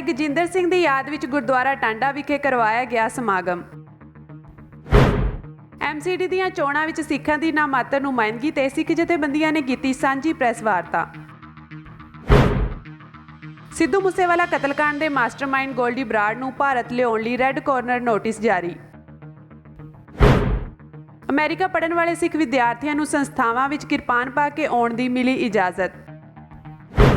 भाई गजिंदर सिंह की याद विच गुरुद्वारा टांडा विखे करवाया गया समागम। MCD ਦੀਆਂ ਚੋਣਾਂ ਵਿੱਚ ਸਿੱਖਾਂ ਦੀ ਨਾਮਾਤਰ ਨੁਮਾਇੰਦਗੀ ਤੇ ਸਿੱਖ ਜਥੇਬੰਦੀਆਂ ਨੇ ਕੀਤੀ ਸਾਂਝੀ ਪ੍ਰੈਸ ਵਾਰਤਾ। ਸਿੱਧੂ ਮੂਸੇਵਾਲਾ ਕਤਲकांड ਦੇ ਮਾਸਟਰਮਾਈਂਡ ਗੋਲਡੀ ਬਰਾੜ ਨੂੰ ਭਾਰਤ ਲਿਆਉਣ ਲਈ ਰੈੱਡ ਕਾਰਨਰ ਨੋਟਿਸ ਜਾਰੀ। ਅਮਰੀਕਾ ਪੜ੍ਹਨ ਵਾਲੇ ਸਿੱਖ ਵਿਦਿਆਰਥੀਆਂ ਨੂੰ ਸੰਸਥਾਵਾਂ ਵਿੱਚ ਕਿਰਪਾਨ ਪਾ ਕੇ ਆਉਣ ਦੀ ਮਿਲੀ ਇਜਾਜ਼ਤ।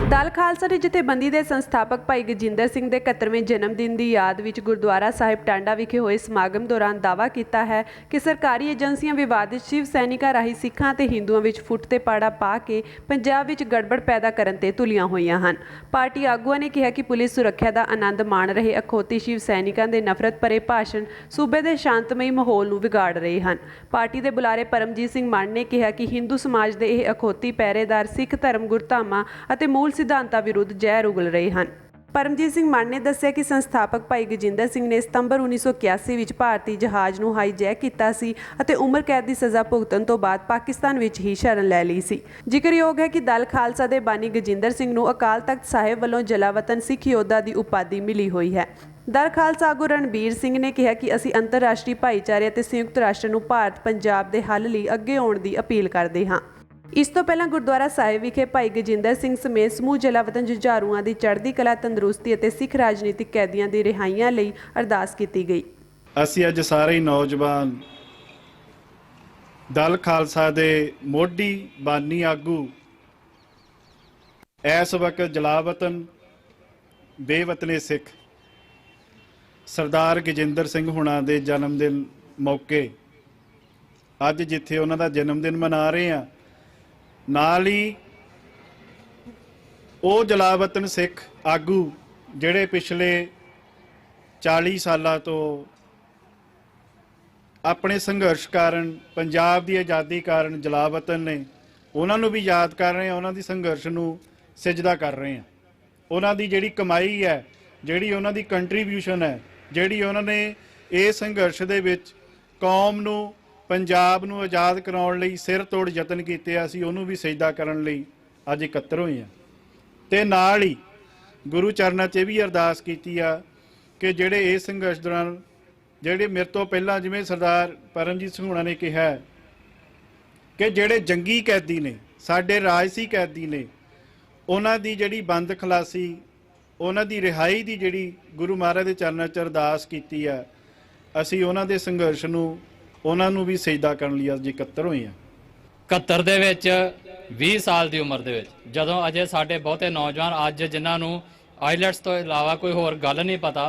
दल खालसा की जथेबंदी के संस्थापक भाई गजिंदर सिंह के 71वें जन्मदिन की याद में गुरुद्वारा साहिब टांडा विखे हुए समागम दौरान दावा किया है कि सरकारी एजेंसियां विवादित शिव सैनिकों राही सिखां ते हिंदुओं में फुट ते पाड़ा पा के पंजाब में गड़बड़ पैदा करने ते तुलियां हुई हैं। पार्टी आगुआ ने कहा कि पुलिस सुरक्षा का आनंद माण रहे अखौती शिव सैनिकों के नफरत भरे भाषण सूबे के शांतमई माहौल को विगाड़ रहे हैं। पार्टी के बुलारे परमजीत सिंह मान ने कहा कि हिंदू समाज के यह अखौती पहरेदार सिख धर्म गुरधामां अते मूल सिद्धांतां विरुद्ध जहर उगल रहे हैं। परमजीत सिंह मान ने दस्सिया कि संस्थापक भाई गजिंदर सिंह ने सितंबर 1981 ਵਿੱਚ ਭਾਰਤੀ ਜਹਾਜ਼ ਨੂੰ ਹਾਈਜੈਕ ਕੀਤਾ ਸੀ ਅਤੇ ਉਮਰ ਕੈਦ ਦੀ ਸਜ਼ਾ ਭੁਗਤਣ ਤੋਂ ਬਾਅਦ ਪਾਕਿਸਤਾਨ ਵਿੱਚ ਹੀ ਸ਼ਰਨ ਲੈ ਲਈ ਸੀ। ਜ਼ਿਕਰਯੋਗ ਹੈ ਕਿ ਦਲ ਖਾਲਸਾ ਦੇ ਬਾਨੀ ਗਜਿੰਦਰ ਸਿੰਘ ਨੂੰ ਅਕਾਲ ਤਖਤ ਸਾਹਿਬ ਵੱਲੋਂ ਜਲਾਵਤਨ ਸਿੱਖ ਯੋਧਾ ਦੀ ਉਪਾਧੀ ਮਿਲੀ ਹੋਈ ਹੈ। ਦਲ ਖਾਲਸਾ ਆਗੂ ਰਣਬੀਰ ਸਿੰਘ ਨੇ ਕਿਹਾ ਕਿ ਅਸੀਂ ਅੰਤਰਰਾਸ਼ਟਰੀ ਭਾਈਚਾਰੇ ਅਤੇ ਸੰਯੁਕਤ ਰਾਸ਼ਟਰ ਨੂੰ ਭਾਰਤ ਪੰਜਾਬ ਦੇ ਹੱਲ ਲਈ ਅੱਗੇ ਆਉਣ ਦੀ ਅਪੀਲ ਕਰਦੇ ਹਾਂ। इस तो पहला गुरुद्वारा साहिब विखे भाई गजिंदर सिंह समेत समूह जलावतन जुझारूआं दी चढ़दी कला तंदुरुस्ती और सिख राजनीतिक कैदियों की रिहाइयां लई अरदास की गई। असीं अज सारे नौजवान दल खालसा दे मोढी बानी आगू इस वक्त जलावतन बेवतने सिख सरदार गजिंदर सिंह हुणां दे जन्मदिन मौके अज जिथे उन्हां दा जन्मदिन मना रहे हैं, नाल ही ਉਹ ਜਲਾਵਤਨ ਸਿੱਖ ਆਗੂ ਜਿਹੜੇ ਪਿਛਲੇ 40 ਸਾਲਾਂ ਤੋਂ ਆਪਣੇ ਸੰਘਰਸ਼ ਕਾਰਨ ਪੰਜਾਬ ਦੀ ਆਜ਼ਾਦੀ ਕਾਰਨ ਜਲਾਵਤਨ ਨੇ, ਉਹਨਾਂ ਨੂੰ ਵੀ ਯਾਦ ਕਰ ਰਹੇ ਹਾਂ, ਉਹਨਾਂ ਦੀ ਸੰਘਰਸ਼ ਨੂੰ ਸਿਜਦਾ ਕਰ ਰਹੇ ਹਾਂ। ਉਹਨਾਂ ਦੀ ਜਿਹੜੀ ਕਮਾਈ ਹੈ, ਜਿਹੜੀ ਉਹਨਾਂ ਦੀ ਕੰਟਰੀਬਿਊਸ਼ਨ ਹੈ, ਜਿਹੜੀ ਉਹਨਾਂ ਨੇ ਇਹ ਸੰਘਰਸ਼ ਦੇ ਵਿੱਚ ਕੌਮ ਨੂੰ पंजाब नूं आज़ाद कराउण लई सिर तोड़ यतन कीते, असीं उहनूं भी सजदा करन लई अज इकत्तर होए हां। ते नाल ही गुरु चरनां 'च भी अरदास कीती आ कि जिहड़े इस संघर्ष दौरान जिहड़े मेरे तो पहलां जिवें सरदार परमजीत सिंह हुणां ने कहा कि जिहड़े जंगी कैदी ने, साडे राजसी कैदी ने, उहनां दी जिहड़ी बंद खलासी, उहनां दी रिहाई दी जिहड़ी गुरु महाराज दे चरनां 'च अरदास कीती आ, असीं उहनां दे संघर्ष नूं ਉਹਨਾਂ ਨੂੰ ਵੀ ਸਜਦਾ ਕਰਨ ਲਈ ਅੱਜ 71 ਹੋਏ ਆ। 71 ਦੇ ਵਿੱਚ 20 ਸਾਲ ਦੀ ਉਮਰ ਦੇ ਵਿੱਚ ਜਦੋਂ ਅਜੇ ਸਾਡੇ ਬਹੁਤੇ ਨੌਜਵਾਨ ਅੱਜ ਜਿਨ੍ਹਾਂ ਨੂੰ ਆਈਲੈਟਸ ਤੋਂ ਇਲਾਵਾ ਕੋਈ ਹੋਰ ਗੱਲ ਨਹੀਂ ਪਤਾ,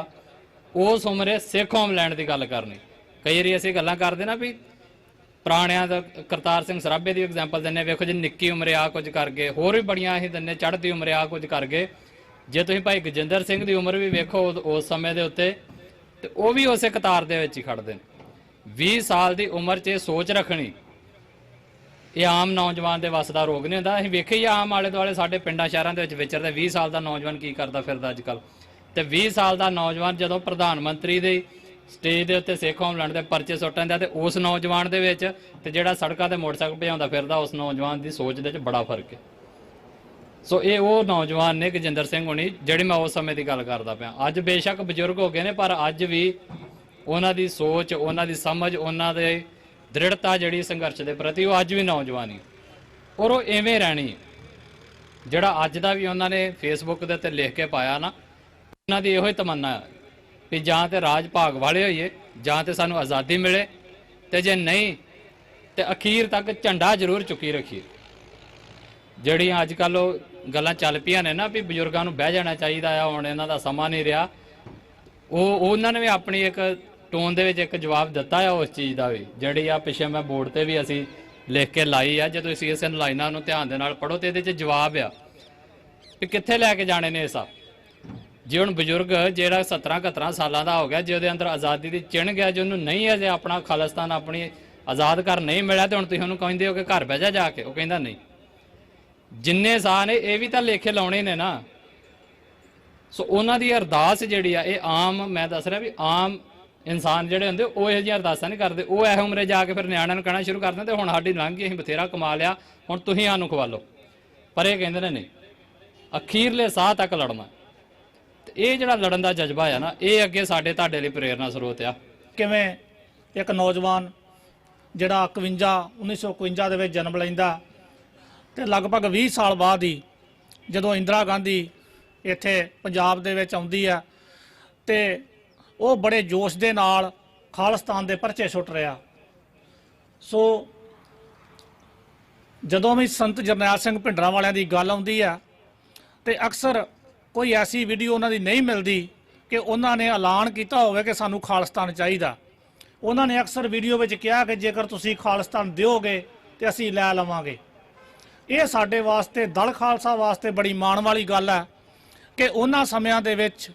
ਉਸ ਉਮਰੇ ਸਿੱਖ ਹੋਮਲੈਂਡ ਦੀ ਗੱਲ ਕਰਨੀ। ਕਈ ਵਾਰੀ ਅਸੀਂ ਗੱਲਾਂ ਕਰਦੇ ਨਾ ਵੀ ਪੁਰਾਣਿਆਂ ਦਾ ਕਰਤਾਰ ਸਿੰਘ ਸਰਾਭੇ ਦੀ ਐਗਜ਼ਾਮਪਲ ਦਿੰਦੇ, ਵੇਖੋ ਜੀ ਨਿੱਕੀ ਉਮਰੇ ਆ ਕੁਝ ਕਰ ਗਏ, ਹੋਰ ਵੀ ਬੜੀਆਂ ਅਸੀਂ ਦਿੰਦੇ ਚੜ੍ਹਦੀ ਉਮਰੇ ਆ ਕੁਝ ਕਰ ਗਏ। ਜੇ ਤੁਸੀਂ ਭਾਈ ਗਜਿੰਦਰ ਸਿੰਘ ਦੀ ਉਮਰ ਵੀ ਵੇਖੋ ਉਸ ਸਮੇਂ ਦੇ ਉੱਤੇ, ਤੇ ਉਹ ਵੀ ਉਸੇ ਕਤਾਰ ਦੇ ਵਿੱਚ ਹੀ ਖੜਦੇ ਨੇ। 20 ਸਾਲ ਦੀ ਉਮਰ 'ਚ ਸੋਚ ਰੱਖਣੀ ਇਹ ਆਮ ਨੌਜਵਾਨ ਦੇ ਵੱਸ ਦਾ ਰੋਗ ਨਹੀਂ ਹੁੰਦਾ। ਅਸੀਂ ਵੇਖੇ ਹੀ ਆਮ ਆਲੇ ਦੁਆਲੇ ਸਾਡੇ ਪਿੰਡਾਂ ਸ਼ਹਿਰਾਂ ਦੇ ਵਿੱਚ ਵਿਚਰਦੇ 20 ਸਾਲ ਦਾ ਨੌਜਵਾਨ ਕੀ ਕਰਦਾ ਫਿਰਦਾ ਅੱਜ ਕੱਲ੍ਹ। ਤੇ 20 ਸਾਲ ਦਾ ਨੌਜਵਾਨ ਜਦੋਂ ਪ੍ਰਧਾਨ ਮੰਤਰੀ ਦੇ ਸਟੇਜ ਦੇ ਉੱਤੇ ਸਿੱਖ ਹੋਮਲੈਂਡ ਦੇ ਪਰਚੇ ਸੁੱਟਣ ਦਾ, ਤੇ ਉਸ ਨੌਜਵਾਨ ਦੇ ਵਿੱਚ ਤੇ ਜਿਹੜਾ ਸੜਕਾਂ ਤੇ ਮੋਟਰਸਾਈਕਲ ਭਜਾਉਂਦਾ ਫਿਰਦਾ, ਉਸ ਨੌਜਵਾਨ ਦੀ ਸੋਚ ਦੇ ਵਿੱਚ ਬੜਾ ਫਰਕ ਹੈ। ਸੋ ਇਹ ਉਹ ਨੌਜਵਾਨ ਨੇ ਗਜਿੰਦਰ ਸਿੰਘ ਹੋਣੀ ਜਿਹੜੀ ਮੈਂ ਉਸ ਸਮੇਂ ਦੀ ਗੱਲ ਕਰਦਾ ਪਿਆ। ਅੱਜ ਬੇਸ਼ੱਕ ਬਜ਼ੁਰਗ ਹੋ ਗਏ ਨੇ, ਪਰ ਅੱਜ ਵੀ ਉਹਨਾਂ ਦੀ ਸੋਚ, ਉਹਨਾਂ ਦੀ ਸਮਝ, ਉਹਨਾਂ ਦੇ ਦ੍ਰਿੜਤਾ ਜਿਹੜੀ ਸੰਘਰਸ਼ ਦੇ ਪ੍ਰਤੀ, ਉਹ ਅੱਜ ਵੀ ਨੌਜਵਾਨ ਹੀ ਔਰ ਉਹ ਐਵੇਂ ਰਹਿਣੀ। ਜਿਹੜਾ ਅੱਜ ਦਾ ਵੀ ਉਹਨਾਂ ਨੇ ਫੇਸਬੁੱਕ ਦੇ ਉੱਤੇ ਲਿਖ ਕੇ ਪਾਇਆ ਨਾ, ਉਹਨਾਂ ਦੀ ਇਹੋ ਹੀ ਤਮੰਨਾ ਵੀ ਜਾਂ ਤੇ ਰਾਜ ਭਾਗ ਵਾਲੇ ਹੋਈਏ, ਜਾਂ ਤੇ ਸਾਨੂੰ ਆਜ਼ਾਦੀ ਮਿਲੇ, ਤੇ ਜੇ ਨਹੀਂ ਤੇ ਅਖੀਰ ਤੱਕ ਝੰਡਾ ਜ਼ਰੂਰ ਚੁੱਕੀ ਰੱਖੀਏ। ਜਿਹੜੀਆਂ ਅੱਜ ਕੱਲ੍ਹ ਉਹ ਗੱਲਾਂ ਚੱਲ ਪਈਆਂ ਨੇ ਨਾ ਵੀ ਬਜ਼ੁਰਗਾਂ ਨੂੰ ਬਹਿ ਜਾਣਾ ਚਾਹੀਦਾ ਆ, ਹੁਣ ਇਹਨਾਂ ਦਾ ਸਮਾਂ ਨਹੀਂ ਰਿਹਾ, ਉਹਨਾਂ ਨੇ ਵੀ ਆਪਣੀ ਇੱਕ ਟੋਨ ਦੇ ਵਿੱਚ ਇੱਕ ਜਵਾਬ ਦਿੱਤਾ ਆ ਉਸ ਚੀਜ਼ ਦਾ ਵੀ, ਜਿਹੜੀ ਆ ਪਿੱਛੇ ਮੈਂ ਬੋਰਡ ਤੇ ਵੀ ਅਸੀਂ ਲਿਖ ਕੇ ਲਾਈ ਆ। ਜੇ ਤੁਸੀਂ ਇਸ ਲਾਈਨਾਂ ਨੂੰ ਧਿਆਨ ਦੇ ਨਾਲ ਪੜ੍ਹੋ ਤੇ ਇਹਦੇ 'ਚ ਜਵਾਬ ਆ ਵੀ ਕਿੱਥੇ ਲੈ ਕੇ ਜਾਣੇ ਨੇ ਇਹ ਸਭ। ਜੇ ਹੁਣ ਬਜ਼ੁਰਗ ਜਿਹੜਾ 17-71 ਸਾਲਾਂ ਦਾ ਹੋ ਗਿਆ, ਜੇ ਉਹਦੇ ਅੰਦਰ ਆਜ਼ਾਦੀ ਦੀ ਚਿਣ ਗਿਆ, ਜੇ ਉਹਨੂੰ ਨਹੀਂ ਅਜੇ ਆਪਣਾ ਖਾਲਿਸਤਾਨ ਆਪਣੀ ਆਜ਼ਾਦ ਘਰ ਨਹੀਂ ਮਿਲਿਆ, ਤੇ ਹੁਣ ਤੁਸੀਂ ਉਹਨੂੰ ਕਹਿੰਦੇ ਹੋ ਕਿ ਘਰ ਬਹਿ ਜਾ ਕੇ, ਉਹ ਕਹਿੰਦਾ ਨਹੀਂ। ਜਿੰਨੇ ਸਾਹ ਨੇ ਇਹ ਵੀ ਤਾਂ ਲੇਖੇ ਲਾਉਣੇ ਨੇ ਨਾ। ਸੋ ਉਹਨਾਂ ਦੀ ਅਰਦਾਸ ਜਿਹੜੀ ਆ ਇਹ ਆਮ, ਮੈਂ ਦੱਸ ਰਿਹਾ ਵੀ ਆਮ ਇਨਸਾਨ ਜਿਹੜੇ ਹੁੰਦੇ ਉਹ ਇਹੋ ਜਿਹੀਆਂ ਅਰਦਾਸਾਂ ਨਹੀਂ ਕਰਦੇ। ਉਹ ਇਹ ਉਮਰੇ ਜਾ ਕੇ ਫਿਰ ਨਿਆਣਿਆਂ ਨੂੰ ਕਹਿਣਾ ਸ਼ੁਰੂ ਕਰ ਦਿੰਦੇ, ਹੁਣ ਸਾਡੀ ਲੰਘ ਗਈ, ਅਸੀਂ ਬਥੇਰਾ ਕਮਾ ਲਿਆ, ਹੁਣ ਤੁਸੀਂ ਸਾਨੂੰ ਖਵਾ ਲਓ। ਪਰ ਇਹ ਕਹਿੰਦੇ ਨੇ ਨਹੀਂ, ਅਖੀਰਲੇ ਸਾਹ ਤੱਕ ਲੜਨਾ। ਤੇ ਇਹ ਜਿਹੜਾ ਲੜਨ ਦਾ ਜਜ਼ਬਾ ਆ ਨਾ, ਇਹ ਅੱਗੇ ਸਾਡੇ ਤੁਹਾਡੇ ਲਈ ਪ੍ਰੇਰਨਾ ਸਰੋਤ ਆ। ਕਿਵੇਂ ਇੱਕ ਨੌਜਵਾਨ ਜਿਹੜਾ 1951 ਦੇ ਵਿੱਚ ਜਨਮ ਲੈਂਦਾ ਤੇ ਲਗਭਗ 20 ਸਾਲ ਬਾਅਦ ਹੀ ਜਦੋਂ ਇੰਦਰਾ ਗਾਂਧੀ ਇੱਥੇ ਪੰਜਾਬ ਦੇ ਵਿੱਚ ਆਉਂਦੀ ਆ ਤੇ ਉਹ ਬੜੇ ਜੋਸ਼ ਦੇ ਨਾਲ ਖਾਲਿਸਤਾਨ ਦੇ ਪਰਚੇ ਸੁੱਟ ਰਿਹਾ। ਸੋ ਜਦੋਂ ਵੀ ਸੰਤ ਜਰਨੈਲ ਸਿੰਘ ਭਿੰਡਰਾਂ ਵਾਲਿਆਂ ਦੀ ਗੱਲ ਆਉਂਦੀ ਆ ਤੇ ਅਕਸਰ ਕੋਈ ਐਸੀ ਵੀਡੀਓ ਉਹਨਾਂ ਦੀ ਨਹੀਂ ਮਿਲਦੀ ਕਿ ਉਹਨਾਂ ਨੇ ਐਲਾਨ ਕੀਤਾ ਹੋਵੇ ਕਿ ਸਾਨੂੰ ਖਾਲਿਸਤਾਨ ਚਾਹੀਦਾ। ਉਹਨਾਂ ਨੇ ਅਕਸਰ ਵੀਡੀਓ ਵਿੱਚ ਕਿਹਾ ਕਿ ਜੇਕਰ ਤੁਸੀਂ ਖਾਲਿਸਤਾਨ ਦਿਓਗੇ ਤੇ ਅਸੀਂ ਲੈ ਲਵਾਂਗੇ। ਇਹ ਸਾਡੇ ਵਾਸਤੇ ਦਲ ਖਾਲਸਾ ਵਾਸਤੇ ਬੜੀ ਮਾਣ ਵਾਲੀ ਗੱਲ ਹੈ ਕਿ ਉਹਨਾਂ ਸਮਿਆਂ ਦੇ ਵਿੱਚ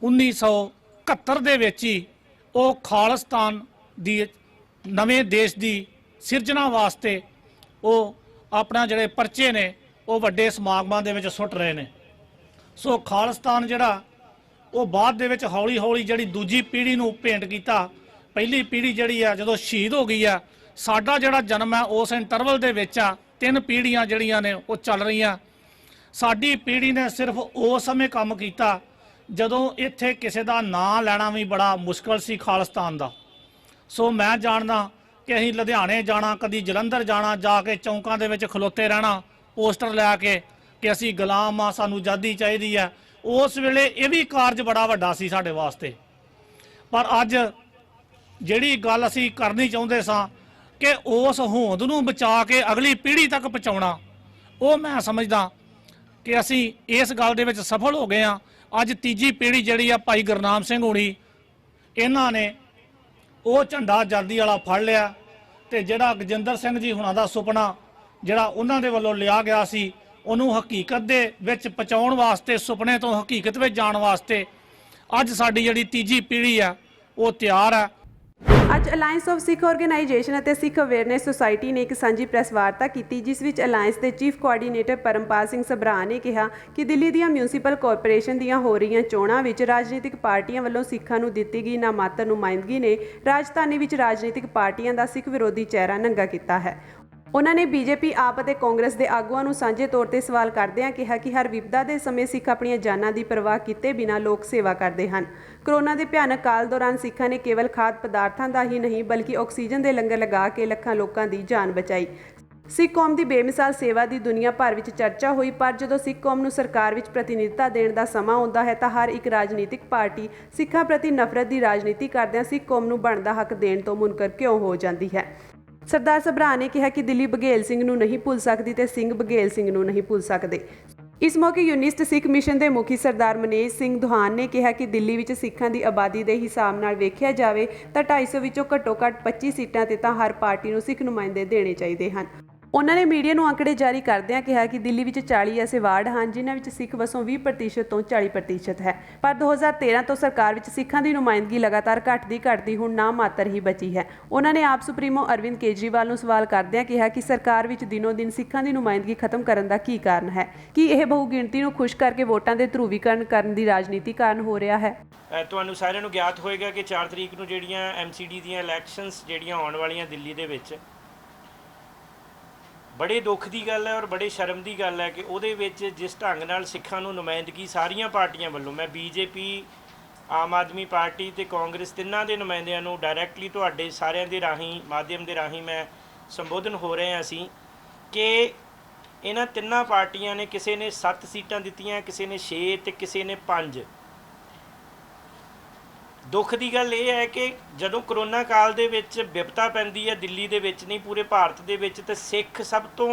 1971 ਦੇ ਵਿੱਚ ਹੀ ਉਹ ਖਾਲਿਸਤਾਨ ਦੀ ਨਵੇਂ ਦੇਸ਼ ਦੀ ਸਿਰਜਣਾ ਵਾਸਤੇ ਉਹ ਆਪਣਾ ਜਿਹੜੇ ਪਰਚੇ ਨੇ ਉਹ ਵੱਡੇ ਸਮਾਗਮਾਂ ਦੇ ਵਿੱਚ ਸੁੱਟ ਰਹੇ ਨੇ। ਸੋ ਖਾਲਿਸਤਾਨ ਜਿਹੜਾ ਉਹ ਬਾਅਦ ਦੇ ਵਿੱਚ ਹੌਲੀ ਹੌਲੀ ਜਿਹੜੀ ਦੂਜੀ ਪੀੜ੍ਹੀ ਨੂੰ ਭੇਂਟ ਕੀਤਾ। ਪਹਿਲੀ ਪੀੜ੍ਹੀ ਜਿਹੜੀ ਆ ਜਦੋਂ ਸ਼ਹੀਦ ਹੋ ਗਈ ਆ, ਸਾਡਾ ਜਿਹੜਾ ਜਨਮ ਹੈ ਉਸ ਇੰਟਰਵਲ ਦੇ ਵਿੱਚ ਆ 3 ਪੀੜ੍ਹੀਆਂ ਜਿਹੜੀਆਂ ਨੇ ਉਹ ਚੱਲ ਰਹੀਆਂ। ਸਾਡੀ ਪੀੜ੍ਹੀ ਨੇ ਸਿਰਫ ਉਸ ਸਮੇਂ ਕੰਮ ਕੀਤਾ ਜਦੋਂ ਇੱਥੇ ਕਿਸੇ ਦਾ ਨਾਂ ਲੈਣਾ ਵੀ ਬੜਾ ਮੁਸ਼ਕਲ ਸੀ ਖਾਲਿਸਤਾਨ ਦਾ। ਸੋ ਮੈਂ ਜਾਣਦਾ ਕਿ ਅਸੀਂ ਲੁਧਿਆਣੇ ਜਾਣਾ, ਕਦੀ ਜਲੰਧਰ ਜਾਣਾ, ਜਾ ਕੇ ਚੌਂਕਾਂ ਦੇ ਵਿੱਚ ਖਲੋਤੇ ਰਹਿਣਾ ਪੋਸਟਰ ਲੈ ਕੇ ਕਿ ਅਸੀਂ ਗੁਲਾਮ ਆ, ਸਾਨੂੰ ਆਜ਼ਾਦੀ ਚਾਹੀਦੀ ਹੈ। ਉਸ ਵੇਲੇ ਇਹ ਵੀ ਕਾਰਜ ਬੜਾ ਵੱਡਾ ਸੀ ਸਾਡੇ ਵਾਸਤੇ। ਪਰ ਅੱਜ ਜਿਹੜੀ ਗੱਲ ਅਸੀਂ ਕਰਨੀ ਚਾਹੁੰਦੇ ਸਾਂ ਕਿ ਉਸ ਹੋਂਦ ਨੂੰ ਬਚਾ ਕੇ ਅਗਲੀ ਪੀੜ੍ਹੀ ਤੱਕ ਪਹੁੰਚਾਉਣਾ, ਉਹ ਮੈਂ ਸਮਝਦਾ ਕਿ ਅਸੀਂ ਇਸ ਗੱਲ ਦੇ ਵਿੱਚ ਸਫਲ ਹੋ ਗਏ ਹਾਂ। ਅੱਜ ਤੀਜੀ ਪੀੜ੍ਹੀ ਜਿਹੜੀ ਆ ਭਾਈ ਗੁਰਨਾਮ ਸਿੰਘ ਹੋਣੀ, ਇਹਨਾਂ ਨੇ ਉਹ ਝੰਡਾ ਆਜ਼ਾਦੀ ਵਾਲਾ ਫੜ ਲਿਆ ਤੇ ਜਿਹੜਾ ਗਜਿੰਦਰ ਸਿੰਘ ਜੀ ਹੁਣਾਂ ਦਾ ਸੁਪਨਾ ਜਿਹੜਾ ਉਹਨਾਂ ਦੇ ਵੱਲੋਂ ਲਿਆ ਗਿਆ ਸੀ ਉਹਨੂੰ ਹਕੀਕਤ ਦੇ ਵਿੱਚ ਪਹੁੰਚਾਉਣ ਵਾਸਤੇ, ਸੁਪਨੇ ਤੋਂ ਹਕੀਕਤ ਵਿੱਚ ਜਾਣ ਵਾਸਤੇ ਅੱਜ ਸਾਡੀ ਜਿਹੜੀ ਤੀਜੀ ਪੀੜ੍ਹੀ ਆ ਉਹ ਤਿਆਰ ਆ। ਅੱਜ ਅਲਾਇੰਸ ਆਫ ਸਿੱਖ ਆਰਗੇਨਾਈਜੇਸ਼ਨ ਅਤੇ ਸਿੱਖ ਅਵੇਅਰਨੈਸ ਸੁਸਾਇਟੀ ਨੇ ਇੱਕ ਸਾਂਝੀ ਪ੍ਰੈਸ ਵਾਰਤਾ ਕੀਤੀ, ਜਿਸ ਵਿੱਚ ਅਲਾਇੰਸ ਦੇ ਚੀਫ ਕੋਆਰਡੀਨੇਟਰ ਪਰਮਪਾਲ ਸਿੰਘ ਸਭਰਾ ਨੇ ਕਿਹਾ ਕਿ ਦਿੱਲੀ ਦੀਆਂ ਮਿਊਨਿਸਪਲ ਕਾਰਪੋਰੇਸ਼ਨ ਦੀਆਂ ਹੋ ਰਹੀਆਂ ਚੋਣਾਂ ਵਿੱਚ ਰਾਜਨੀਤਿਕ ਪਾਰਟੀਆਂ ਵੱਲੋਂ ਸਿੱਖਾਂ ਨੂੰ ਦਿੱਤੀ ਗਈ ਨਾਮਾਤਰ ਨੁਮਾਇੰਦਗੀ ਨੇ ਰਾਜਧਾਨੀ ਵਿੱਚ ਰਾਜਨੀਤਿਕ ਪਾਰਟੀਆਂ ਦਾ ਸਿੱਖ ਵਿਰੋਧੀ ਚਿਹਰਾ ਨੰਗਾ ਕੀਤਾ ਹੈ। ਉਹਨਾਂ ਨੇ ਬੀਜੇਪੀ, ਆਪ ਅਤੇ ਕਾਂਗਰਸ ਦੇ ਆਗੂਆਂ ਨੂੰ ਸਾਂਝੇ ਤੌਰ ਤੇ ਸਵਾਲ ਕਰਦਿਆਂ ਕਿਹਾ ਕਿ ਹਰ ਵਿਪਦਾ ਦੇ ਸਮੇਂ ਸਿੱਖ ਆਪਣੀਆਂ ਜਾਨਾਂ ਦੀ ਪਰਵਾਹ ਕੀਤੇ ਬਿਨਾਂ ਲੋਕ ਸੇਵਾ ਕਰਦੇ ਹਨ। ਕਰੋਨਾ ਦੇ ਭਿਆਨਕ ਕਾਲ ਦੌਰਾਨ ਸਿੱਖਾਂ ਨੇ ਕੇਵਲ ਖਾਦ ਪਦਾਰਥਾਂ ਦਾ ਹੀ ਨਹੀਂ ਬਲਕਿ ਆਕਸੀਜਨ ਦੇ ਲੰਗਰ ਲਗਾ ਕੇ ਲੱਖਾਂ ਲੋਕਾਂ ਦੀ ਜਾਨ ਬਚਾਈ। ਸਿੱਖ ਕੌਮ ਦੀ ਬੇਮਿਸਾਲ ਸੇਵਾ ਦੀ ਦੁਨੀਆ ਭਰ ਵਿੱਚ ਚਰਚਾ ਹੋਈ, ਪਰ ਜਦੋਂ ਸਿੱਖ ਕੌਮ ਨੂੰ ਸਰਕਾਰ ਵਿੱਚ ਪ੍ਰਤੀਨਿਧਤਾ ਦੇਣ ਦਾ ਸਮਾਂ ਆਉਂਦਾ ਹੈ ਤਾਂ ਹਰ ਇੱਕ ਰਾਜਨੀਤਿਕ ਪਾਰਟੀ ਸਿੱਖਾਂ ਪ੍ਰਤੀ ਨਫ਼ਰਤ ਦੀ ਰਾਜਨੀਤੀ ਕਰਦਿਆਂ ਸਿੱਖ ਕੌਮ ਨੂੰ ਬਣਦਾ ਹੱਕ ਦੇਣ ਤੋਂ ਮੁਨਕਰ ਕਿਉਂ ਹੋ ਜਾਂਦੀ ਹੈ। ਸਰਦਾਰ ਸਭਰਾ ਨੇ ਕਿਹਾ ਕਿ ਦਿੱਲੀ ਬਘੇਲ ਸਿੰਘ ਨੂੰ ਨਹੀਂ ਭੁੱਲ ਸਕਦੀ ਤੇ ਸਿੰਘ ਬਘੇਲ ਸਿੰਘ ਨੂੰ ਨਹੀਂ ਭੁੱਲ ਸਕਦੇ। ਇਸ ਮੌਕੇ ਯੂਨਿਸਟ ਸਿੱਖ ਮਿਸ਼ਨ ਦੇ ਮੁਖੀ ਸਰਦਾਰ ਮਨੇਜ ਸਿੰਘ ਦੁਹਾਨ ਨੇ ਕਿਹਾ ਕਿ ਦਿੱਲੀ ਵਿੱਚ ਸਿੱਖਾਂ ਦੀ ਆਬਾਦੀ ਦੇ ਹਿਸਾਬ ਨਾਲ ਵੇਖਿਆ ਜਾਵੇ ਤਾਂ 250 ਵਿੱਚੋਂ ਘੱਟੋ ਘੱਟ 25 ਸੀਟਾਂ ਤੇ ਤਾਂ ਹਰ ਪਾਰਟੀ ਨੂੰ ਸਿੱਖ ਨੁਮਾਇੰਦੇ ਦੇਣੇ ਚਾਹੀਦੇ ਹਨ। ਉਹਨਾਂ ਨੇ ਮੀਡੀਆ ਨੂੰ ਅੰਕੜੇ ਜਾਰੀ ਕਰਦਿਆਂ ਕਿਹਾ ਕਿ ਦਿੱਲੀ ਵਿੱਚ 40 ਐਸੇ ਵਾਰਡ ਹਨ ਜਿਨ੍ਹਾਂ ਵਿੱਚ ਸਿੱਖ ਵਸੋਂ 20% ਤੋਂ 40% ਹੈ, ਪਰ 2013 ਤੋਂ ਸਰਕਾਰ ਵਿੱਚ ਸਿੱਖਾਂ ਦੀ ਨੁਮਾਇੰਦਗੀ ਲਗਾਤਾਰ ਘਟਦੀ ਹੁਣ ਨਾ ਮਾਤਰ ਹੀ ਬਚੀ ਹੈ। ਉਹਨਾਂ ਨੇ ਆਪ ਸੁਪਰੀਮੋ ਅਰਵਿੰਦ ਕੇਜਰੀਵਾਲ ਨੂੰ ਸਵਾਲ ਕਰਦਿਆਂ ਕਿਹਾ ਕਿ ਸਰਕਾਰ ਵਿੱਚ ਦਿਨੋਂ ਦਿਨ ਸਿੱਖਾਂ ਦੀ ਨੁਮਾਇੰਦਗੀ ਖਤਮ ਕਰਨ ਦਾ ਕੀ ਕਾਰਨ ਹੈ। ਕੀ ਇਹ ਬਹੁਗਿਣਤੀ ਨੂੰ ਖੁਸ਼ ਕਰਕੇ ਵੋਟਾਂ ਦੇ ਧਰੂਵੀਕਰਨ ਕਰਨ ਦੀ ਰਾਜਨੀਤੀ ਕਾਰਨ ਹੋ ਰਿਹਾ ਹੈ। ਤੁਹਾਨੂੰ ਸਾਰਿਆਂ ਨੂੰ ਗਿਆਤ ਹੋਏਗਾ ਕਿ 4 ਤਰੀਕ ਨੂੰ ਜਿਹੜੀਆਂ MCD ਦੀਆਂ ਇਲੈਕਸ਼ਨਸ ਜਿਹੜੀਆਂ ਆਉਣ ਵਾਲੀਆਂ ਦਿੱਲੀ ਦੇ ਵਿੱਚ, ਬੜੇ ਦੁੱਖ ਦੀ ਗੱਲ ਹੈ ਔਰ ਬੜੇ ਸ਼ਰਮ ਦੀ ਗੱਲ ਹੈ ਕਿ ਉਹਦੇ ਵਿੱਚ ਜਿਸ ਢੰਗ ਨਾਲ ਸਿੱਖਾਂ ਨੂੰ ਨੁਮਾਇੰਦਗੀ ਸਾਰੀਆਂ ਪਾਰਟੀਆਂ ਵੱਲੋਂ, ਮੈਂ BJP, ਆਮ ਆਦਮੀ ਪਾਰਟੀ ਤੇ ਕਾਂਗਰਸ ਤਿੰਨਾਂ ਦੇ ਨੁਮਾਇੰਦਿਆਂ ਨੂੰ ਡਾਇਰੈਕਟਲੀ ਤੁਹਾਡੇ ਸਾਰਿਆਂ ਦੇ ਰਾਹੀਂ ਮਾਧਿਅਮ ਦੇ ਰਾਹੀਂ ਮੈਂ ਸੰਬੋਧਨ ਹੋ ਰਹੇ ਹਾਂ ਅਸੀਂ ਕਿ ਇਹਨਾਂ ਤਿੰਨਾਂ ਪਾਰਟੀਆਂ ਨੇ ਕਿਸੇ ਨੇ 7 ਸੀਟਾਂ ਦਿੱਤੀਆਂ, ਕਿਸੇ ਨੇ 6 ਤੇ ਕਿਸੇ ਨੇ 5। ਦੁੱਖ ਦੀ ਗੱਲ ਇਹ ਹੈ ਕਿ ਜਦੋਂ ਕਰੋਨਾ ਕਾਲ ਦੇ ਵਿੱਚ ਵਿਪਤਾ ਪੈਂਦੀ ਹੈ ਦਿੱਲੀ ਦੇ ਵਿੱਚ ਨਹੀਂ ਪੂਰੇ ਭਾਰਤ ਦੇ ਵਿੱਚ, ਤੇ ਸਿੱਖ ਸਭ ਤੋਂ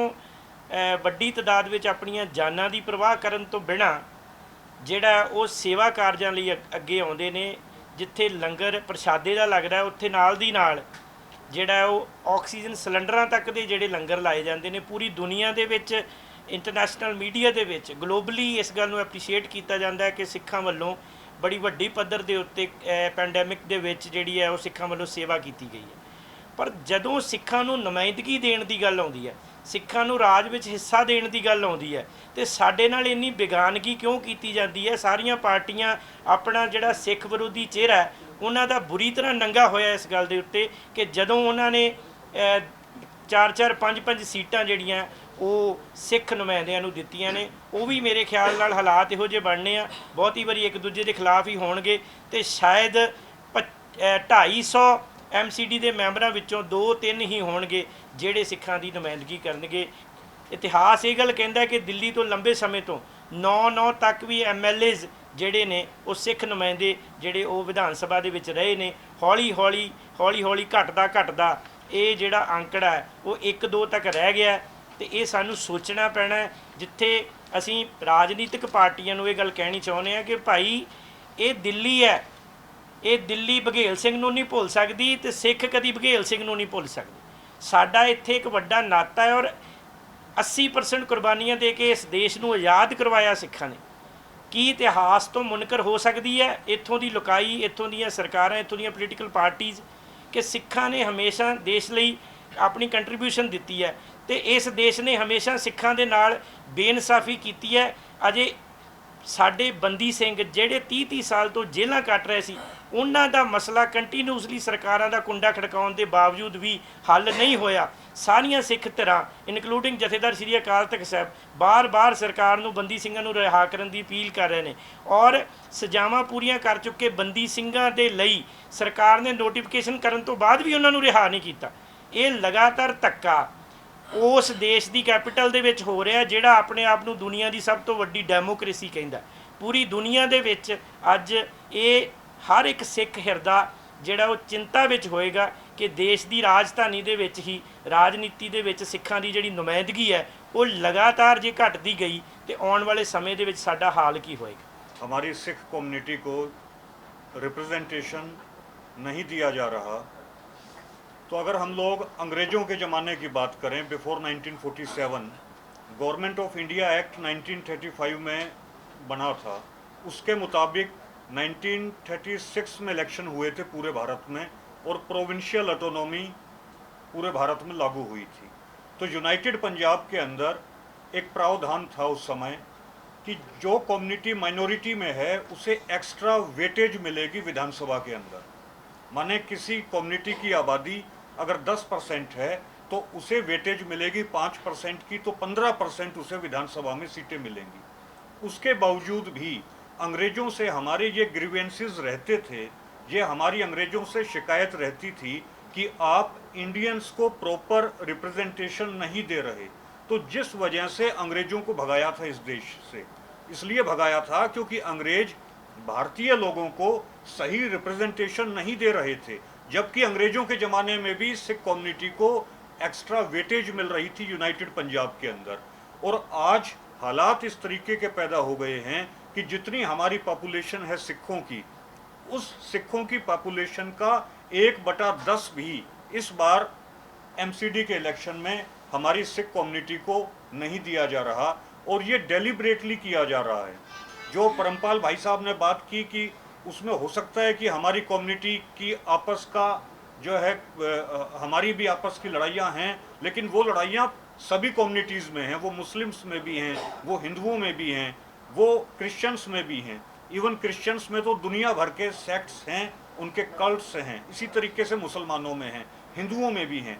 ਵੱਡੀ ਤਾਦਾਦ ਵਿੱਚ ਆਪਣੀਆਂ ਜਾਨਾਂ ਦੀ ਪਰਵਾਹ ਕਰਨ ਤੋਂ ਬਿਨਾਂ ਜਿਹੜਾ ਉਹ ਸੇਵਾ ਕਾਰਜਾਂ ਲਈ ਅੱਗੇ ਆਉਂਦੇ ਨੇ। ਜਿੱਥੇ ਲੰਗਰ ਪ੍ਰਸ਼ਾਦੇ ਦਾ ਲੱਗਦਾ ਉੱਥੇ ਨਾਲ ਦੀ ਨਾਲ ਜਿਹੜਾ ਉਹ ਆਕਸੀਜਨ ਸਿਲੰਡਰਾਂ ਤੱਕ ਦੇ ਜਿਹੜੇ ਲੰਗਰ ਲਾਏ ਜਾਂਦੇ ਨੇ। ਪੂਰੀ ਦੁਨੀਆ ਦੇ ਵਿੱਚ, ਇੰਟਰਨੈਸ਼ਨਲ ਮੀਡੀਆ ਦੇ ਵਿੱਚ, ਗਲੋਬਲੀ ਇਸ ਗੱਲ ਨੂੰ ਐਪਰੀਸ਼ੀਏਟ ਕੀਤਾ ਜਾਂਦਾ ਹੈ ਕਿ ਸਿੱਖਾਂ ਵੱਲੋਂ ਬੜੀ ਵੱਡੀ ਪੱਧਰ ਦੇ ਉੱਤੇ ਪੈਂਡੈਮਿਕ ਦੇ ਵਿੱਚ ਜਿਹੜੀ ਹੈ ਉਹ ਸਿੱਖਾਂ ਵੱਲੋਂ ਸੇਵਾ ਕੀਤੀ ਗਈ ਹੈ। ਪਰ ਜਦੋਂ ਸਿੱਖਾਂ ਨੂੰ ਨੁਮਾਇੰਦਗੀ ਦੇਣ ਦੀ ਗੱਲ ਆਉਂਦੀ ਹੈ, ਸਿੱਖਾਂ ਨੂੰ ਰਾਜ ਵਿੱਚ ਹਿੱਸਾ ਦੇਣ ਦੀ ਗੱਲ ਆਉਂਦੀ ਹੈ, ਤੇ ਸਾਡੇ ਨਾਲ ਇੰਨੀ ਬੇਗਾਨਗੀ ਕਿਉਂ ਕੀਤੀ ਜਾਂਦੀ ਹੈ। ਸਾਰੀਆਂ ਪਾਰਟੀਆਂ ਆਪਣਾ ਜਿਹੜਾ ਸਿੱਖ ਵਿਰੋਧੀ ਚਿਹਰਾ ਹੈ ਉਹਨਾਂ ਦਾ ਬੁਰੀ ਤਰ੍ਹਾਂ ਨੰਗਾ ਹੋਇਆ ਇਸ ਗੱਲ ਦੇ ਉੱਤੇ ਕਿ ਜਦੋਂ ਉਹਨਾਂ ਨੇ 4-4, 5-5 ਸੀਟਾਂ ਜਿਹੜੀਆਂ ਉਹ ਸਿੱਖ ਨੁਮਾਇੰਦਿਆਂ ਨੂੰ ਦਿੱਤੀਆਂ ਨੇ। ਉਹ ਵੀ ਮੇਰੇ ਖਿਆਲ ਨਾਲ ਹਾਲਾਤ ਇਹੋ ਜਿਹੇ ਬਣਨੇ ਆ, ਬਹੁਤੀ ਵਾਰੀ ਇੱਕ ਦੂਜੇ ਦੇ ਖਿਲਾਫ ਹੀ ਹੋਣਗੇ ਤੇ ਸ਼ਾਇਦ 250 MCD ਦੇ ਮੈਂਬਰਾਂ ਵਿੱਚੋਂ 2-3 ਹੀ ਹੋਣਗੇ ਜਿਹੜੇ ਸਿੱਖਾਂ ਦੀ ਨੁਮਾਇੰਦਗੀ ਕਰਨਗੇ। ਇਤਿਹਾਸ ਇਹ ਗੱਲ ਕਹਿੰਦਾ ਕਿ ਦਿੱਲੀ ਤੋਂ ਲੰਬੇ ਸਮੇਂ ਤੋਂ 9 ਤੱਕ ਵੀ MLAs ਜਿਹੜੇ ਨੇ ਉਹ ਸਿੱਖ ਨੁਮਾਇੰਦੇ ਜਿਹੜੇ ਉਹ ਵਿਧਾਨ ਸਭਾ ਦੇ ਵਿੱਚ ਰਹੇ ਨੇ। ਹੌਲੀ ਹੌਲੀ ਘਟਦਾ ਇਹ ਜਿਹੜਾ ਅੰਕੜਾ ਹੈ ਉਹ 1-2 ਤੱਕ ਰਹਿ ਗਿਆ ਤੇ ਇਹ ਸਾਨੂੰ ਸੋਚਣਾ ਪੈਣਾ ਹੈ। ਜਿੱਥੇ ਅਸੀਂ ਰਾਜਨੀਤਿਕ ਪਾਰਟੀਆਂ ਨੂੰ ਇਹ ਗੱਲ ਕਹਿਣੀ ਚਾਹੁੰਦੇ ਹਾਂ ਕਿ ਭਾਈ ਇਹ ਦਿੱਲੀ ਹੈ, ਇਹ ਦਿੱਲੀ ਬਘੇਲ ਸਿੰਘ ਨੂੰ ਨਹੀਂ ਭੁੱਲ ਸਕਦੀ ਤੇ ਸਿੱਖ ਕਦੀ ਬਘੇਲ ਸਿੰਘ ਨੂੰ ਨਹੀਂ ਭੁੱਲ ਸਕਦੇ। ਸਾਡਾ ਇੱਥੇ ਇੱਕ ਵੱਡਾ ਨਾਤਾ ਹੈ ਔਰ 80% ਕੁਰਬਾਨੀਆਂ ਦੇ ਕੇ ਇਸ ਦੇਸ਼ ਨੂੰ ਆਜ਼ਾਦ ਕਰਵਾਇਆ ਸਿੱਖਾਂ ਨੇ। ਕੀ ਇਤਿਹਾਸ ਤੋਂ ਮੁਨਕਰ ਹੋ ਸਕਦੀ ਹੈ ਇੱਥੋਂ ਦੀ ਲੁਕਾਈ, ਇੱਥੋਂ ਦੀਆਂ ਸਰਕਾਰਾਂ, ਇੱਥੋਂ ਦੀਆਂ ਪੋਲੀਟੀਕਲ ਪਾਰਟੀਆਂ ਕਿ ਸਿੱਖਾਂ ਨੇ ਹਮੇਸ਼ਾ ਦੇਸ਼ ਲਈ ਆਪਣੀ ਕੰਟਰੀਬਿਊਸ਼ਨ ਦਿੱਤੀ ਹੈ ਤੇ ਇਸ ਦੇਸ਼ ਨੇ ਹਮੇਸ਼ਾ ਸਿੱਖਾਂ ਦੇ ਨਾਲ ਬੇਇਨਸਾਫੀ ਕੀਤੀ ਹੈ। ਅਜੇ ਸਾਡੇ ਬੰਦੀ ਸਿੰਘ ਜਿਹੜੇ 30 ਸਾਲ ਤੋਂ ਜੇਲ੍ਹਾਂ ਕੱਟ ਰਹੇ ਸੀ ਉਹਨਾਂ ਦਾ ਮਸਲਾ ਕੰਟੀਨਿਊਸਲੀ ਸਰਕਾਰਾਂ ਦਾ ਕੁੰਡਾ ਖੜਕਾਉਣ ਦੇ ਬਾਵਜੂਦ ਵੀ ਹੱਲ ਨਹੀਂ ਹੋਇਆ। ਸਾਰੀਆਂ ਸਿੱਖ ਧਿਰਾਂ ਇਨਕਲੂਡਿੰਗ ਜਥੇਦਾਰ ਸ੍ਰੀ ਅਕਾਲ ਤਖਤ ਸਾਹਿਬ ਬਾਰ-ਬਾਰ ਸਰਕਾਰ ਨੂੰ ਬੰਦੀ ਸਿੰਘਾਂ ਨੂੰ ਰਿਹਾ ਕਰਨ ਦੀ ਅਪੀਲ ਕਰ ਰਹੇ ਨੇ ਔਰ ਸਜ਼ਾਵਾਂ ਪੂਰੀਆਂ ਕਰ ਚੁੱਕੇ ਬੰਦੀ ਸਿੰਘਾਂ ਦੇ ਲਈ ਸਰਕਾਰ ਨੇ ਨੋਟੀਫਿਕੇਸ਼ਨ ਕਰਨ ਤੋਂ ਬਾਅਦ ਵੀ ਉਹਨਾਂ ਨੂੰ ਰਿਹਾ ਨਹੀਂ ਕੀਤਾ। ਇਹ ਲਗਾਤਾਰ ਧੱਕਾ ਉਸ ਦੇਸ਼ ਦੀ ਕੈਪੀਟਲ ਦੇ ਵਿੱਚ ਹੋ ਰਿਹਾ ਜਿਹੜਾ ਆਪਣੇ ਆਪ ਨੂੰ ਦੁਨੀਆ ਦੀ ਸਭ ਤੋਂ ਵੱਡੀ ਡੈਮੋਕ੍ਰੇਸੀ ਕਹਿੰਦਾ। ਪੂਰੀ ਦੁਨੀਆ ਦੇ ਵਿੱਚ ਅੱਜ ਇਹ ਹਰ ਇੱਕ ਸਿੱਖ ਹਿਰਦਾ ਜਿਹੜਾ ਉਹ ਚਿੰਤਾ ਵਿੱਚ ਹੋਏਗਾ ਕਿ ਦੇਸ਼ ਦੀ ਰਾਜਧਾਨੀ ਦੇ ਵਿੱਚ ਹੀ ਰਾਜਨੀਤੀ ਦੇ ਵਿੱਚ ਸਿੱਖਾਂ ਦੀ ਜਿਹੜੀ ਨੁਮਾਇੰਦਗੀ ਹੈ ਉਹ ਲਗਾਤਾਰ ਜੇ ਘਟਦੀ ਗਈ ਤੇ ਆਉਣ ਵਾਲੇ ਸਮੇਂ ਦੇ ਵਿੱਚ ਸਾਡਾ ਹਾਲ ਕੀ ਹੋਏਗਾ। हमारी सिख कम्युनिटी को रिप्रेजेंटेशन नहीं दिया जा रहा, तो अगर हम लोग अंग्रेज़ों के ज़माने की बात करें, before 1947 government of India act 1935 में बना था, उसके मुताबिक 1936 में इलेक्शन हुए थे पूरे भारत में और प्रोविंशियल ऑटोनॉमी पूरे भारत में लागू हुई थी। तो यूनाइटेड पंजाब के अंदर एक प्रावधान था उस समय कि जो कम्युनिटी माइनॉरिटी में है उसे एक्स्ट्रा वेटेज मिलेगी विधानसभा के अंदर। माने किसी कम्युनिटी की आबादी अगर 10% है तो उसे वेटेज मिलेगी 5% की, तो 15% उसे विधानसभा में सीटें मिलेंगी। उसके बावजूद भी अंग्रेज़ों से हमारे ये ग्रीवेंसेस रहते थे, ये हमारी अंग्रेज़ों से शिकायत रहती थी कि आप इंडियंस को प्रॉपर रिप्रेजेंटेशन नहीं दे रहे। तो जिस वजह से अंग्रेज़ों को भगाया था इस देश से, इसलिए भगाया था क्योंकि अंग्रेज़ भारतीय लोगों को सही रिप्रेजेंटेशन नहीं दे रहे थे, जबकि अंग्रेज़ों के ज़माने में भी सिख कम्युनिटी को एक्स्ट्रा वेटेज मिल रही थी यूनाइटेड पंजाब के अंदर। और आज हालात इस तरीके के पैदा हो गए हैं कि जितनी हमारी पॉपुलेशन है सिखों की, उस सिखों की पॉपुलेशन का 1/10 भी इस बार MCD के इलेक्शन में हमारी सिख कम्युनिटी को नहीं दिया जा रहा और ये डेलिब्रेटली किया जा रहा है। जो परमपाल भाई साहब ने बात की कि उसमें हो सकता है कि हमारी कम्युनिटी की आपस का जो है हमारी भी आपस की लड़ाइयाँ हैं, लेकिन वो लड़ाइयाँ सभी कम्युनिटीज़ में हैं। वो मुस्लिम्स में भी हैं, वो हिंदुओं में भी हैं, वो क्रिश्चियंस में भी हैं। इवन क्रिश्चियंस में तो दुनिया भर के सेक्ट्स हैं, उनके कल्ट्स हैं। इसी तरीके से मुसलमानों में हैं, हिंदुओं में भी हैं।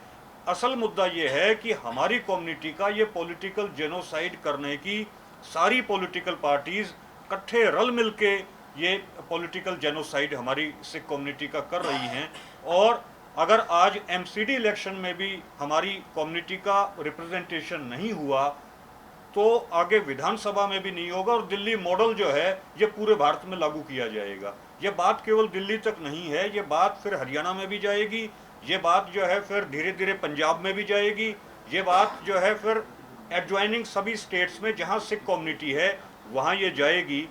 असल मुद्दा ये है कि हमारी कम्युनिटी का ये पॉलिटिकल जेनोसाइड करने की सारी पॉलिटिकल पार्टीज़ इकट्ठे रल मिल के ये पॉलिटिकल जेनोसाइड हमारी सिख कम्युनिटी का कर रही हैं। और अगर आज MCD इलेक्शन में भी हमारी कम्युनिटी का रिप्रेजेंटेशन नहीं हुआ तो आगे विधानसभा में भी नहीं होगा और दिल्ली मॉडल जो है ये पूरे भारत में लागू किया जाएगा। ये बात केवल दिल्ली तक नहीं है, ये बात फिर हरियाणा में भी जाएगी, ये बात जो है फिर धीरे धीरे पंजाब में भी जाएगी, ये बात जो है फिर एडजॉइनिंग सभी स्टेट्स में जहाँ सिख कम्युनिटी है वहाँ ये जाएगी।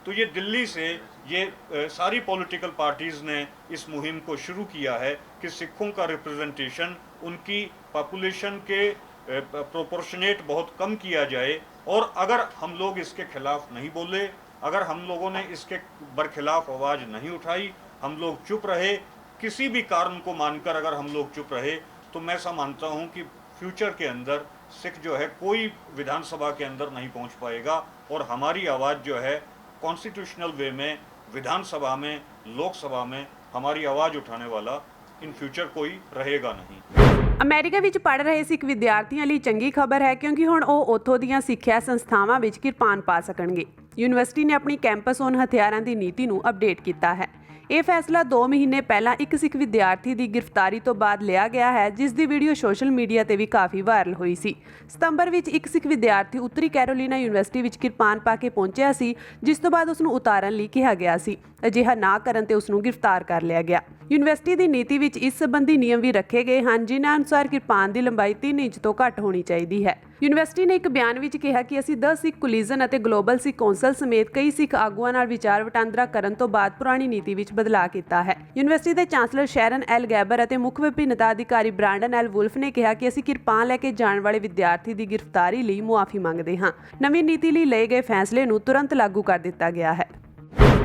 तो ये दिल्ली से ये सारी पॉलिटिकल पार्टीज़ ने इस मुहिम को शुरू किया है कि सिखों का रिप्रेजेंटेशन उनकी पॉपुलेशन के प्रोपोर्शनेट बहुत कम किया जाए। और अगर हम लोग इसके खिलाफ नहीं बोले, अगर हम लोगों ने इसके बरखिलाफ आवाज़ नहीं उठाई, हम लोग चुप रहे, किसी भी कारण को मानकर अगर हम लोग चुप रहे, तो मैं ऐसा मानता हूं कि फ्यूचर के अंदर सिख जो है कोई विधानसभा के अंदर नहीं पहुंच पाएगा और हमारी आवाज़ जो है कॉन्स्टिट्यूशनल वे में विधानसभा में, लोकसभा में हमारी आवाज़ उठाने वाला इन फ्यूचर कोई रहेगा नहीं। ਅਮਰੀਕਾ ਵਿੱਚ ਪੜ੍ਹ ਰਹੇ ਸਿੱਖ ਵਿਦਿਆਰਥੀਆਂ ਲਈ ਚੰਗੀ ਖਬਰ ਹੈ ਕਿਉਂਕਿ ਹੁਣ ਉਹ ਉੱਥੋਂ ਦੀਆਂ ਸਿੱਖਿਆ ਸੰਸਥਾਵਾਂ ਵਿੱਚ ਕਿਰਪਾਨ ਪਾ ਸਕਣਗੇ। ਯੂਨੀਵਰਸਿਟੀ ਨੇ ਆਪਣੀ ਕੈਂਪਸ ਔਨ ਹਥਿਆਰਾਂ ਦੀ ਨੀਤੀ ਨੂੰ ਅਪਡੇਟ ਕੀਤਾ ਹੈ। ਇਹ ਫੈਸਲਾ 2 ਮਹੀਨੇ ਪਹਿਲਾਂ ਇੱਕ ਸਿੱਖ ਵਿਦਿਆਰਥੀ ਦੀ ਗ੍ਰਿਫਤਾਰੀ ਤੋਂ ਬਾਅਦ ਲਿਆ ਗਿਆ ਹੈ, ਜਿਸ ਦੀ ਵੀਡੀਓ ਸੋਸ਼ਲ ਮੀਡੀਆ ਤੇ ਵੀ ਕਾਫੀ ਵਾਇਰਲ ਹੋਈ ਸੀ। ਸਤੰਬਰ ਵਿੱਚ ਇੱਕ ਸਿੱਖ ਵਿਦਿਆਰਥੀ ਉੱਤਰੀ ਕੈਰੋਲੀਨਾ ਯੂਨੀਵਰਸਿਟੀ ਵਿੱਚ ਕਿਰਪਾਨ ਪਾ ਕੇ ਪਹੁੰਚਿਆ ਸੀ, ਜਿਸ ਤੋਂ ਬਾਅਦ ਉਸ ਨੂੰ ਉਤਾਰਨ ਲਈ ਕਿਹਾ ਗਿਆ ਸੀ। ਅਜਿਹਾ ਨਾ ਕਰਨ ਤੇ ਉਸ ਨੂੰ ਗ੍ਰਿਫਤਾਰ ਕਰ ਲਿਆ ਗਿਆ। ਯੂਨੀਵਰਸਿਟੀ ਦੀ ਨੀਤੀ ਵਿੱਚ ਇਸ ਸੰਬੰਧੀ ਨਿਯਮ ਵੀ ਰੱਖੇ ਗਏ ਹਨ, ਜਿਨ੍ਹਾਂ ਅਨੁਸਾਰ ਕਿਰਪਾਨ ਦੀ ਲੰਬਾਈ 3 ਇੰਚ ਤੋਂ ਘੱਟ ਹੋਣੀ ਚਾਹੀਦੀ ਹੈ। ਯੂਨੀਵਰਸਿਟੀ ਨੇ ਇੱਕ ਬਿਆਨ ਵਿੱਚ ਕਿਹਾ ਕਿ ਅਸੀਂ ਦ ਸਿੱਖ ਕੋਲੀਜਨ ਅਤੇ ਗਲੋਬਲ ਸਿੱਖ ਕੌਂਸਲ ਸਮੇਤ ਕਈ ਸਿੱਖ ਆਗੂਆਂ ਨਾਲ ਵਿਚਾਰ ਵਟਾਂਦਰਾ ਕਰਨ ਤੋਂ ਬਾਅਦ ਪੁਰਾਣੀ ਨੀਤੀ ਵਿੱਚ ਬਦਲਾਅ ਕੀਤਾ ਹੈ। ਯੂਨੀਵਰਸਿਟੀ ਦੇ ਚਾਂਸਲਰ ਸ਼ੈਰਨ ਐਲ ਗੈਬਰ ਅਤੇ ਮੁੱਖ ਵਿਭਿੰਨਤਾ ਅਧਿਕਾਰੀ ਬ੍ਰਾਂਡਨ ਐਲ ਵੁਲਫ ਨੇ ਕਿਹਾ ਕਿ ਅਸੀਂ ਕਿਰਪਾਨ ਲੈ ਕੇ ਜਾਣ ਵਾਲੇ ਵਿਦਿਆਰਥੀ ਦੀ ਗ੍ਰਿਫਤਾਰੀ ਲਈ ਮੁਆਫੀ ਮੰਗਦੇ ਹਾਂ। ਨਵੀਂ ਨੀਤੀ ਲਈ ਲਏ ਗਏ ਫੈਸਲੇ ਨੂੰ ਤੁਰੰਤ ਲਾਗੂ ਕਰ ਦਿੱਤਾ ਗਿਆ ਹੈ।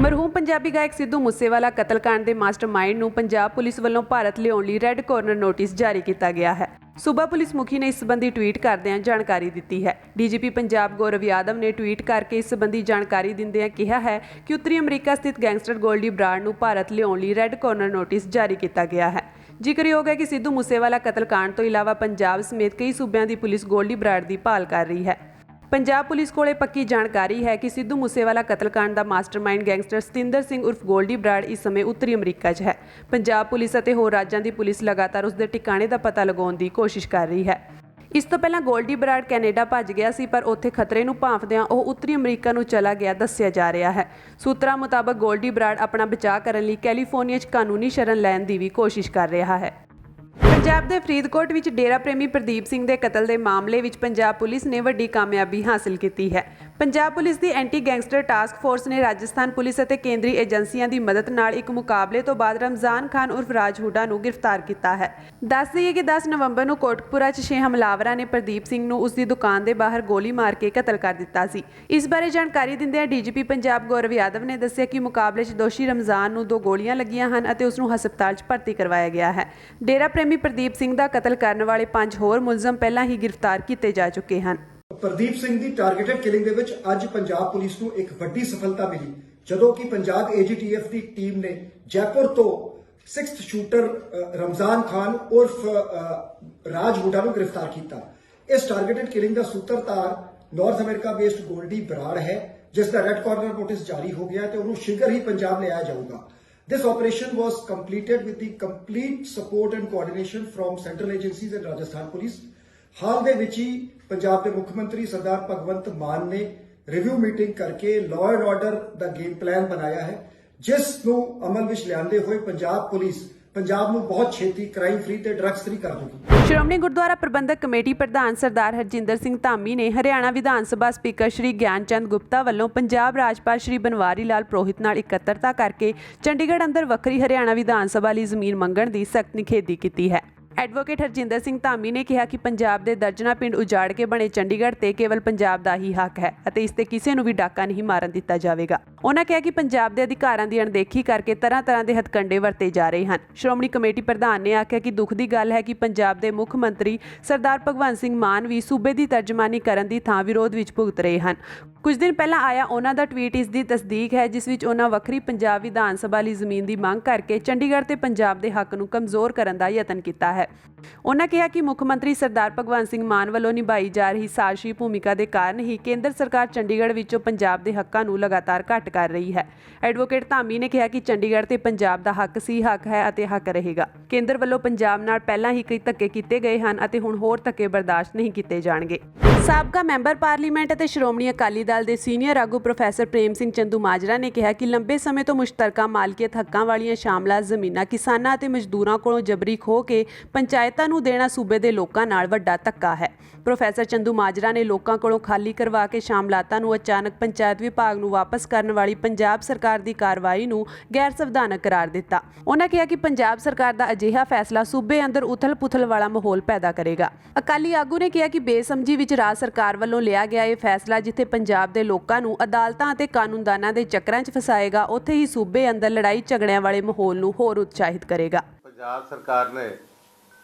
ਮਰਹੂਮ ਪੰਜਾਬੀ ਗਾਇਕ ਸਿੱਧੂ ਮੂਸੇਵਾਲਾ ਕਤਲकांड ਦੇ ਮਾਸਟਰਮਾਈਂਡ ਨੂੰ ਪੰਜਾਬ ਪੁਲਿਸ ਵੱਲੋਂ ਭਾਰਤ ਲਿਆਉਣ ਲਈ ਰੈੱਡ ਕਾਰਨਰ ਨੋਟਿਸ ਜਾਰੀ ਕੀਤਾ ਗਿਆ ਹੈ। ਸੂਬਾ ਪੁਲਿਸ ਮੁਖੀ ਨੇ ਇਸ ਸੰਬੰਧੀ ਟਵੀਟ ਕਰਦਿਆਂ ਜਾਣਕਾਰੀ ਦਿੱਤੀ ਹੈ। ਡੀਜੀਪੀ ਪੰਜਾਬ ਗੌਰਵ ਯਾਦਵ ਨੇ ਟਵੀਟ ਕਰਕੇ ਇਸ ਸੰਬੰਧੀ ਜਾਣਕਾਰੀ ਦਿੰਦਿਆਂ ਕਿਹਾ ਹੈ ਕਿ ਉੱਤਰੀ ਅਮਰੀਕਾ ਸਥਿਤ ਗੈਂਗਸਟਰ ਗੋਲਡੀ ਬਰਾੜ ਨੂੰ ਭਾਰਤ ਲਿਆਉਣ ਲਈ ਰੈੱਡ ਕਾਰਨਰ ਨੋਟਿਸ ਜਾਰੀ ਕੀਤਾ ਗਿਆ ਹੈ। ਜ਼ਿਕਰਯੋਗ ਹੈ ਕਿ ਸਿੱਧੂ ਮੂਸੇਵਾਲਾ ਕਤਲकांड ਤੋਂ ਇਲਾਵਾ ਪੰਜਾਬ ਸਮੇਤ ਕਈ ਸੂਬਿਆਂ ਦੀ ਪੁਲਿਸ ਗੋਲਡੀ ਬਰਾੜ ਦੀ ਭਾਲ ਕਰ ਰਹੀ ਹੈ। ਪੰਜਾਬ ਪੁਲਿਸ ਕੋਲੇ ਪੱਕੀ ਜਾਣਕਾਰੀ ਹੈ ਕਿ ਸਿੱਧੂ ਮੂਸੇਵਾਲਾ ਕਤਲकांड ਦਾ ਮਾਸਟਰਮਾਈਂਡ ਗੈਂਗਸਟਰ ਸਤਿੰਦਰ ਸਿੰਘ ਉਰਫ ਗੋਲਡੀ ਬਰਾੜ ਇਸ ਸਮੇਂ ਉੱਤਰੀ ਅਮਰੀਕਾ 'ਚ ਹੈ। ਪੰਜਾਬ ਪੁਲਿਸ ਅਤੇ ਹੋਰ ਰਾਜਾਂ ਦੀ ਪੁਲਿਸ ਲਗਾਤਾਰ ਉਸ ਦੇ ਟਿਕਾਣੇ ਦਾ ਪਤਾ ਲਗਾਉਣ ਦੀ ਕੋਸ਼ਿਸ਼ ਕਰ ਰਹੀ ਹੈ। ਇਸ ਤੋਂ ਪਹਿਲਾਂ ਗੋਲਡੀ ਬਰਾੜ ਕੈਨੇਡਾ ਭੱਜ ਗਿਆ ਸੀ, ਪਰ ਉੱਥੇ ਖਤਰੇ ਨੂੰ ਭਾਂਫਦਿਆਂ ਉਹ ਉੱਤਰੀ ਅਮਰੀਕਾ ਨੂੰ ਚਲਾ ਗਿਆ ਦੱਸਿਆ ਜਾ ਰਿਹਾ ਹੈ। ਸੂਤਰਾਂ ਮੁਤਾਬਕ ਗੋਲਡੀ ਬਰਾੜ ਆਪਣਾ ਬਚਾਅ ਕਰਨ ਲਈ ਕੈਲੀਫੋਰਨੀਆ 'ਚ ਕਾਨੂੰਨੀ ਸ਼ਰਨ ਲੈਣ ਦੀ ਵੀ ਕੋਸ਼ਿਸ਼ ਕਰ ਰਿਹਾ ਹੈ। ਪੰਜਾਬ ਦੇ ਫਰੀਦਕੋਟ ਵਿੱਚ ਡੇਰਾ ਪ੍ਰੇਮੀ ਪ੍ਰਦੀਪ ਸਿੰਘ ਦੇ ਕਤਲ ਦੇ ਮਾਮਲੇ ਵਿੱਚ ਪੰਜਾਬ ਪੁਲਿਸ ਨੇ ਵੱਡੀ ਕਾਮਯਾਬੀ ਹਾਸਲ ਕੀਤੀ ਹੈ। ਪੰਜਾਬ ਪੁਲਿਸ ਦੀ ਐਂਟੀ ਗੈਂਗਸਟਰ ਟਾਸਕ ਫੋਰਸ ਨੇ ਰਾਜਸਥਾਨ ਪੁਲਿਸ ਅਤੇ ਕੇਂਦਰੀ ਏਜੰਸੀਆਂ ਦੀ ਮਦਦ ਨਾਲ ਇੱਕ ਮੁਕਾਬਲੇ ਤੋਂ ਬਾਅਦ ਰਮਜ਼ਾਨ ਖਾਨ ਉਰਫ ਰਾਜ ਹੁੱਡਾ ਨੂੰ ਗ੍ਰਿਫਤਾਰ ਕੀਤਾ ਹੈ। ਦੱਸ ਦਈਏ ਕਿ 10 ਨਵੰਬਰ ਨੂੰ ਕੋਟਕਪੂਰਾ 'ਚ 6 ਹਮਲਾਵਰਾਂ ਨੇ ਪ੍ਰਦੀਪ ਸਿੰਘ ਨੂੰ ਉਸ ਦੀ ਦੁਕਾਨ ਦੇ ਬਾਹਰ ਗੋਲੀ ਮਾਰ ਕੇ ਕਤਲ ਕਰ ਦਿੱਤਾ ਸੀ। ਇਸ ਬਾਰੇ ਜਾਣਕਾਰੀ ਦਿੰਦਿਆਂ ਡੀਜੀਪੀ ਪੰਜਾਬ ਗੌਰਵ ਯਾਦਵ ਨੇ ਦੱਸਿਆ ਕਿ ਮੁਕਾਬਲੇ 'ਚ ਦੋਸ਼ੀ ਰਮਜ਼ਾਨ ਨੂੰ 2 ਗੋਲੀਆਂ ਲੱਗੀਆਂ ਹਨ ਅਤੇ ਉਸ ਨੂੰ ਹਸਪਤਾਲ 'ਚ ਭਰਤੀ ਕਰਵਾਇਆ ਗਿਆ ਹੈ। ਡੇਰਾ ਪ੍ਰੇਮੀ ਪ੍ਰਦੀਪ ਸਿੰਘ ਦਾ ਕਤਲ ਕਰਨ ਵਾਲੇ 5 ਹੋਰ ਮੁਲਜ਼ਮ ਪਹਿਲਾਂ ਹੀ ਗ੍ਰਿਫਤਾਰ ਕੀਤੇ ਜਾ ਚੁੱਕੇ ਹਨ। ਪ੍ਰਦੀਪ ਸਿੰਘ ਦੀ ਟਾਰਗੇਟਡ ਕਿਲਿੰਗ ਦੇ ਵਿੱਚ ਅੱਜ ਪੰਜਾਬ ਪੁਲਿਸ ਨੂੰ ਇੱਕ ਵੱਡੀ ਸਫਲਤਾ ਮਿਲੀ, ਜਦੋਂ ਕਿ ਪੰਜਾਬ AGTF ਦੀ ਟੀਮ ਨੇ ਜੈਪੁਰ ਤੋਂ 6th ਸ਼ੂਟਰ ਰਮਜ਼ਾਨ ਖਾਨ ਉਰਫ ਰਾਜ ਹੁੱਡਾ ਨੂੰ ਗ੍ਰਿਫਤਾਰ ਕੀਤਾ। ਇਸ ਟਾਰਗੇਟਡ ਕਿਲਿੰਗ ਦਾ ਸੂਤਰਧਾਰ North America based Goldy Brar ਹੈ, ਜਿਸ ਦਾ ਰੈੱਡ ਕਾਰਨਰ ਨੋਟਿਸ ਜਾਰੀ ਹੋ ਗਿਆ ਤੇ ਉਹਨੂੰ ਸ਼ੀਘਰ ਹੀ ਪੰਜਾਬ ਲਿਆਇਆ ਜਾਊਗਾ। This operation was completed with the complete support and coordination from central agencies and Rajasthan Police। ਹਾਲ ਦੇ ਵਿੱਚ ਹੀ ਪੰਜਾਬ ਦੇ ਮੁੱਖ ਮੰਤਰੀ ਸਰਦਾਰ ਭਗਵੰਤ ਮਾਨ ਨੇ ਰਿਵਿਊ ਮੀਟਿੰਗ ਕਰਕੇ law and order the game plan ਬਣਾਇਆ ਹੈ, ਜਿਸ ਨੂੰ ਅਮਲ ਵਿੱਚ ਲਿਆਂਦੇ ਹੋਏ ਪੰਜਾਬ ਪੁਲਿਸ ਪੰਜਾਬ ਨੂੰ ਬਹੁਤ ਛੇਤੀ ਕ੍ਰਾਈਮ ਫ੍ਰੀ ਤੇ ਡਰੱਗਸ ਫ੍ਰੀ ਕਰ ਦੂਗੀ। ਸ਼੍ਰੋਮਣੀ ਗੁਰਦੁਆਰਾ ਪ੍ਰਬੰਧਕ ਕਮੇਟੀ ਪ੍ਰਧਾਨ ਸਰਦਾਰ ਹਰਜਿੰਦਰ ਸਿੰਘ ਧਾਮੀ ਨੇ ਹਰਿਆਣਾ ਵਿਧਾਨ ਸਭਾ ਸਪੀਕਰ ਸ਼੍ਰੀ ਗਿਆਨ ਚੰਦ ਗੁਪਤਾ ਵੱਲੋਂ ਪੰਜਾਬ ਰਾਜਪਾਲ ਸ਼੍ਰੀ ਬਨਵਾਰੀ ਲਾਲ ਪ੍ਰੋਹਿਤ ਨਾਲ ਇਕੱਤਰਤਾ ਕਰਕੇ ਚੰਡੀਗੜ੍ਹ ਅੰਦਰ ਵੱਖਰੀ ਹਰਿਆਣਾ ਵਿਧਾਨ ਸਭਾ ਲਈ ਜ਼ਮੀਨ ਮੰਗਣ ਦੀ ਸਖਤ ਨਿਖੇਧੀ ਕੀਤੀ ਹੈ। ਐਡਵੋਕੇਟ ਹਰਜਿੰਦਰ ਸਿੰਘ ਧਾਮੀ ਨੇ ਕਿਹਾ ਕਿ ਪੰਜਾਬ ਦੇ ਦਰਜਨਾਂ ਪਿੰਡ ਉਜਾੜ ਕੇ ਬਣੇ ਚੰਡੀਗੜ੍ਹ ਤੇ ਕੇਵਲ ਪੰਜਾਬ ਦਾ ਹੀ ਹੱਕ ਹੈ ਅਤੇ ਇਸ ਤੇ ਕਿਸੇ ਨੂੰ ਵੀ ਡਾਕਾ ਨਹੀਂ ਮਾਰਨ ਦਿੱਤਾ ਜਾਵੇਗਾ। ਉਹਨਾਂ ਕਿਹਾ ਕਿ ਪੰਜਾਬ ਦੇ ਅਧਿਕਾਰਾਂ ਦੀ ਅਣਦੇਖੀ ਕਰਕੇ ਤਰ੍ਹਾਂ-ਤਰ੍ਹਾਂ ਦੇ ਹੱਥਕੰਡੇ ਵਰਤੇ ਜਾ ਰਹੇ ਹਨ। ਸ਼੍ਰੋਮਣੀ ਕਮੇਟੀ ਪ੍ਰਧਾਨ ਨੇ ਆਖਿਆ ਕਿ ਦੁੱਖ ਦੀ ਗੱਲ ਹੈ ਕਿ ਪੰਜਾਬ ਦੇ ਮੁੱਖ ਮੰਤਰੀ ਸਰਦਾਰ ਭਗਵੰਤ ਸਿੰਘ ਮਾਨ ਵੀ ਸੂਬੇ ਦੀ ਤਰਜਮਾਨੀ ਕਰਨ ਦੀ ਥਾਂ ਵਿਰੋਧ ਵਿੱਚ ਭੁਗਤ ਰਹੇ ਹਨ। ਕੁਝ ਦਿਨ ਪਹਿਲਾਂ ਆਇਆ ਉਹਨਾਂ ਦਾ ਟਵੀਟ ਇਸ ਦੀ ਤਸਦੀਕ ਹੈ, ਜਿਸ ਵਿੱਚ ਉਹਨਾਂ ਵੱਖਰੀ ਪੰਜਾਬ ਵਿਧਾਨ ਸਭਾ ਲਈ ਜ਼ਮੀਨ ਦੀ ਮੰਗ ਕਰਕੇ ਚੰਡੀਗੜ੍ਹ ਤੇ ਪੰਜਾਬ ਦੇ ਹੱਕ ਨੂੰ ਕਮਜ਼ੋਰ ਕਰਨ ਦਾ ਯਤਨ ਕੀਤਾ ਹੈ। ਉਹਨਾਂ ਕਿਹਾ ਕਿ ਮੁੱਖ ਮੰਤਰੀ ਸਰਦਾਰ ਭਗਵੰਤ ਸਿੰਘ ਮਾਨ ਵੱਲੋਂ ਨਿਭਾਈ ਜਾ ਰਹੀ ਸਾਜ਼ਿਸ਼ੀ ਭੂਮਿਕਾ ਦੇ ਕਾਰਨ ਹੀ ਕੇਂਦਰ ਸਰਕਾਰ ਚੰਡੀਗੜ੍ਹ ਵਿੱਚੋਂ ਪੰਜਾਬ ਦੇ ਹੱਕਾਂ ਨੂੰ ਲਗਾਤਾਰ ਘੱਟ ਕਰ ਰਹੀ ਹੈ। ਐਡਵੋਕੇਟ ਧਾਮੀ ਨੇ ਕਿਹਾ ਕਿ ਚੰਡੀਗੜ੍ਹ ਤੇ ਪੰਜਾਬ ਦਾ ਹੱਕ ਸੀ, ਹੱਕ ਹੈ ਅਤੇ ਹੱਕ ਰਹੇਗਾ। ਕੇਂਦਰ ਵੱਲੋਂ ਪੰਜਾਬ ਨਾਲ ਪਹਿਲਾਂ ਹੀ ਕਈ ਧੱਕੇ ਕੀਤੇ ਗਏ ਹਨ ਅਤੇ ਹੁਣ ਹੋਰ ਧੱਕੇ ਬਰਦਾਸ਼ਤ ਨਹੀਂ ਕੀਤੇ ਜਾਣਗੇ। ਸਾਬਕਾ ਮੈਂਬਰ ਪਾਰਲੀਮੈਂਟ ਅਤੇ ਸ਼੍ਰੋਮਣੀ ਅਕਾਲੀ ਦਲ ਦੇ ਸੀਨੀਅਰ ਆਗੂ ਪ੍ਰੋਫੈਸਰ ਪ੍ਰੇਮ ਸਿੰਘ ਚੰਦੂਮਾਜਰਾ ਨੇ ਕਿਹਾ ਕਿ ਲੰਬੇ ਸਮੇਂ ਤੋਂ ਮੁਸ਼ਤਰਕਾ ਮਾਲਕੀਅਤ ਹੱਕਾਂ ਵਾਲੀਆਂ ਸ਼ਾਮਲਾਤ ਜ਼ਮੀਨਾਂ ਕਿਸਾਨਾਂ ਅਤੇ ਮਜ਼ਦੂਰਾਂ ਕੋਲੋਂ ਜਬਰੀ ਖੋਹ ਕੇ ਪੰਚਾਇਤਾਂ ਨੂੰ ਦੇਣਾ ਸੂਬੇ ਦੇ ਲੋਕਾਂ ਨਾਲ ਵੱਡਾ ਧੱਕਾ ਹੈ। ਪ੍ਰੋਫੈਸਰ ਚੰਦੂਮਾਜਰਾ ਨੇ ਲੋਕਾਂ ਕੋਲੋਂ ਖਾਲੀ ਕਰਵਾ ਕੇ ਸ਼ਾਮਲਾਤਾਂ ਨੂੰ ਅਚਾਨਕ ਪੰਚਾਇਤ ਵਿਭਾਗ ਨੂੰ ਵਾਪਸ ਕਰਨ ਵਾਲੀ ਪੰਜਾਬ ਸਰਕਾਰ ਦੀ ਕਾਰਵਾਈ ਨੂੰ ਗੈਰ ਸੰਵਿਧਾਨਕ ਕਰਾਰ ਦਿੱਤਾ। ਉਹਨਾਂ ਕਿਹਾ ਕਿ ਪੰਜਾਬ ਸਰਕਾਰ ਦਾ ਅਜਿਹਾ ਫੈਸਲਾ ਸੂਬੇ ਅੰਦਰ ਉਥਲ-ਪੁਥਲ ਵਾਲਾ ਮਾਹੌਲ ਪੈਦਾ ਕਰੇਗਾ। ਅਕਾਲੀ ਆਗੂ ਨੇ ਕਿਹਾ ਕਿ ਬੇਸਮਝੀ ਵਿੱਚ ਰਾਜ ਸਰਕਾਰ ਵੱਲੋਂ ਲਿਆ ਗਿਆ ਇਹ ਫੈਸਲਾ ਜਿੱਥੇ ਪੰਜਾਬ ਦੇ ਲੋਕਾਂ ਨੂੰ ਅਦਾਲਤਾਂ ਅਤੇ ਕਾਨੂੰਨਦਾਨਾਂ ਦੇ ਚੱਕਰਾਂ 'ਚ ਫਸਾਏਗਾ, ਉੱਥੇ ਹੀ ਸੂਬੇ ਅੰਦਰ ਲੜਾਈ ਝਗੜਿਆਂ ਵਾਲੇ ਮਾਹੌਲ ਨੂੰ ਹੋਰ ਉਤਸ਼ਾਹਿਤ ਕਰੇਗਾ। ਪੰਜਾਬ ਸਰਕਾਰ ਨੇ